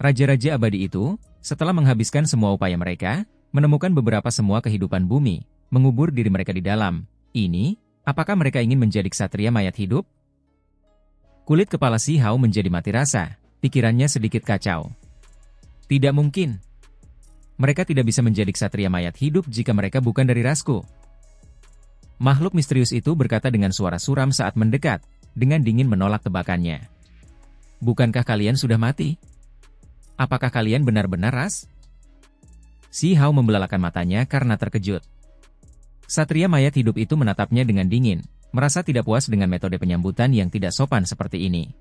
Raja-raja abadi itu, setelah menghabiskan semua upaya mereka, menemukan beberapa semua kehidupan bumi, mengubur diri mereka di dalam. Ini, apakah mereka ingin menjadi ksatria mayat hidup? Kulit kepala Si Hao menjadi mati rasa, pikirannya sedikit kacau. Tidak mungkin. Mereka tidak bisa menjadi ksatria mayat hidup jika mereka bukan dari rasku. Makhluk misterius itu berkata dengan suara suram saat mendekat, dengan dingin menolak tebakannya. Bukankah kalian sudah mati? Apakah kalian benar-benar ras? Si Hao membelalakan matanya karena terkejut. Ksatria mayat hidup itu menatapnya dengan dingin, merasa tidak puas dengan metode penyambutan yang tidak sopan seperti ini.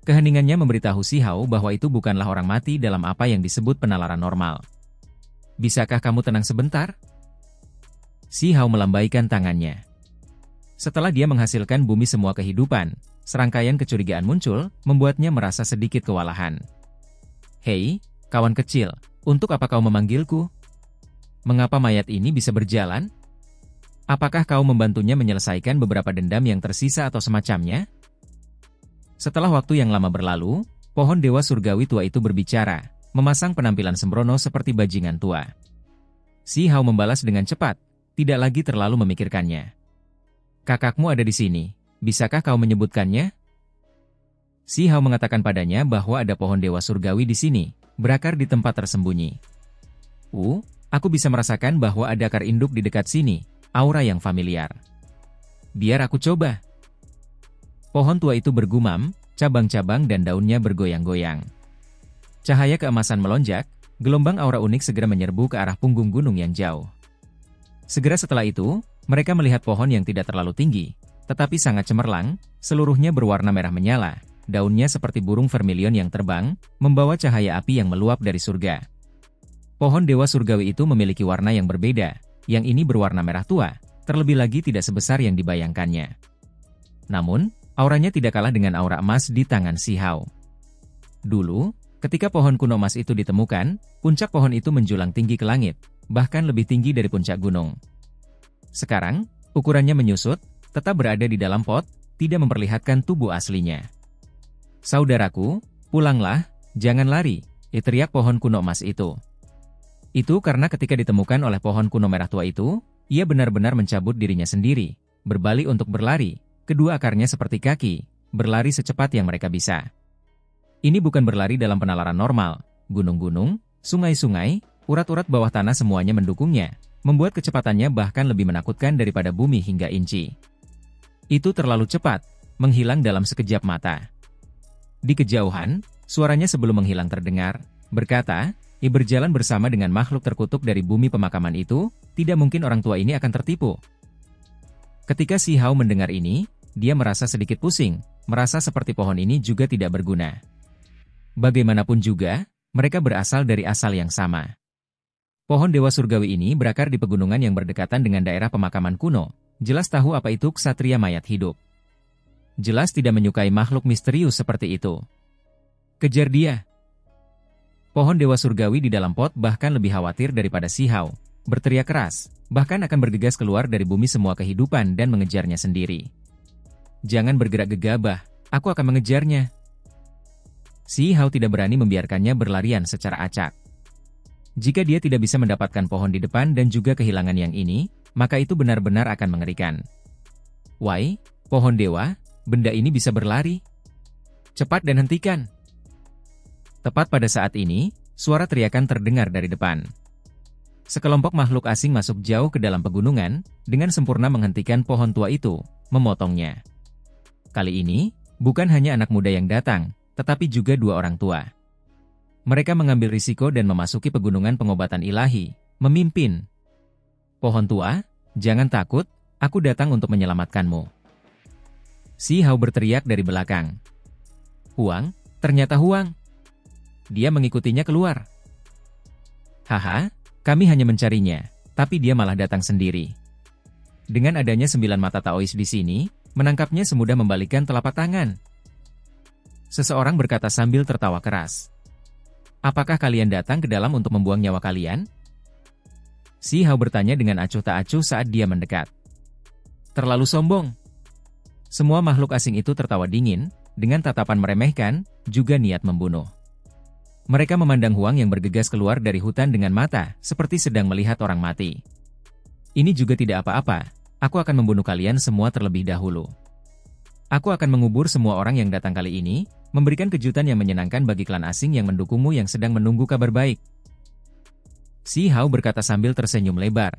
Keheningannya memberitahu Si Hao bahwa itu bukanlah orang mati dalam apa yang disebut penalaran normal. Bisakah kamu tenang sebentar? Si Hao melambaikan tangannya. Setelah dia menghasilkan bumi semua kehidupan, serangkaian kecurigaan muncul, membuatnya merasa sedikit kewalahan. Hei, kawan kecil, untuk apa kau memanggilku? Mengapa mayat ini bisa berjalan? Apakah kau membantunya menyelesaikan beberapa dendam yang tersisa atau semacamnya? Setelah waktu yang lama berlalu, pohon Dewa Surgawi tua itu berbicara, memasang penampilan sembrono seperti bajingan tua. Si Hao membalas dengan cepat, tidak lagi terlalu memikirkannya. Kakakmu ada di sini, bisakah kau menyebutkannya? Si Hao mengatakan padanya bahwa ada pohon Dewa Surgawi di sini, berakar di tempat tersembunyi. Aku bisa merasakan bahwa ada akar induk di dekat sini, aura yang familiar. Biar aku coba. Pohon tua itu bergumam, cabang-cabang dan daunnya bergoyang-goyang. Cahaya keemasan melonjak, gelombang aura unik segera menyerbu ke arah punggung gunung yang jauh. Segera setelah itu, mereka melihat pohon yang tidak terlalu tinggi, tetapi sangat cemerlang, seluruhnya berwarna merah menyala, daunnya seperti burung vermilion yang terbang, membawa cahaya api yang meluap dari surga. Pohon Dewa Surgawi itu memiliki warna yang berbeda, yang ini berwarna merah tua, terlebih lagi tidak sebesar yang dibayangkannya. Namun, auranya tidak kalah dengan aura emas di tangan Si Hao. Dulu, ketika pohon kuno emas itu ditemukan, puncak pohon itu menjulang tinggi ke langit, bahkan lebih tinggi dari puncak gunung. Sekarang, ukurannya menyusut, tetap berada di dalam pot, tidak memperlihatkan tubuh aslinya. Saudaraku, pulanglah, jangan lari, teriak pohon kuno emas itu. Itu karena ketika ditemukan oleh pohon kuno merah tua itu, ia benar-benar mencabut dirinya sendiri, berbalik untuk berlari, kedua akarnya seperti kaki, berlari secepat yang mereka bisa. Ini bukan berlari dalam penalaran normal, gunung-gunung, sungai-sungai, urat-urat bawah tanah semuanya mendukungnya, membuat kecepatannya bahkan lebih menakutkan daripada bumi hingga inci. Itu terlalu cepat, menghilang dalam sekejap mata. Di kejauhan, suaranya sebelum menghilang terdengar, berkata, berjalan bersama dengan makhluk terkutuk dari bumi pemakaman itu, tidak mungkin orang tua ini akan tertipu. Ketika Si Hao mendengar ini, dia merasa sedikit pusing, merasa seperti pohon ini juga tidak berguna. Bagaimanapun juga, mereka berasal dari asal yang sama. Pohon Dewa Surgawi ini berakar di pegunungan yang berdekatan dengan daerah pemakaman kuno, jelas tahu apa itu ksatria mayat hidup. Jelas tidak menyukai makhluk misterius seperti itu. Kejar dia. Pohon Dewa Surgawi di dalam pot bahkan lebih khawatir daripada Si Hao, berteriak keras, bahkan akan bergegas keluar dari bumi semua kehidupan dan mengejarnya sendiri. Jangan bergerak gegabah, aku akan mengejarnya. Si Hao tidak berani membiarkannya berlarian secara acak. Jika dia tidak bisa mendapatkan pohon di depan dan juga kehilangan yang ini, maka itu benar-benar akan mengerikan. Wai, pohon dewa, benda ini bisa berlari. Cepat dan hentikan. Tepat pada saat ini, suara teriakan terdengar dari depan. Sekelompok makhluk asing masuk jauh ke dalam pegunungan, dengan sempurna menghentikan pohon tua itu, memotongnya. Kali ini, bukan hanya anak muda yang datang, tetapi juga dua orang tua. Mereka mengambil risiko dan memasuki pegunungan pengobatan ilahi, memimpin. Pohon tua, jangan takut, aku datang untuk menyelamatkanmu. Si Hao berteriak dari belakang. Huang, ternyata Huang. Dia mengikutinya keluar. Haha, kami hanya mencarinya, tapi dia malah datang sendiri. Dengan adanya 9 mata Taois di sini, menangkapnya semudah membalikkan telapak tangan. Seseorang berkata sambil tertawa keras. Apakah kalian datang ke dalam untuk membuang nyawa kalian? Si Hao bertanya dengan acuh tak acuh saat dia mendekat. Terlalu sombong. Semua makhluk asing itu tertawa dingin, dengan tatapan meremehkan, juga niat membunuh. Mereka memandang Huang yang bergegas keluar dari hutan dengan mata, seperti sedang melihat orang mati. Ini juga tidak apa-apa, aku akan membunuh kalian semua terlebih dahulu. Aku akan mengubur semua orang yang datang kali ini, memberikan kejutan yang menyenangkan bagi klan asing yang mendukungmu yang sedang menunggu kabar baik. Si Hao berkata sambil tersenyum lebar,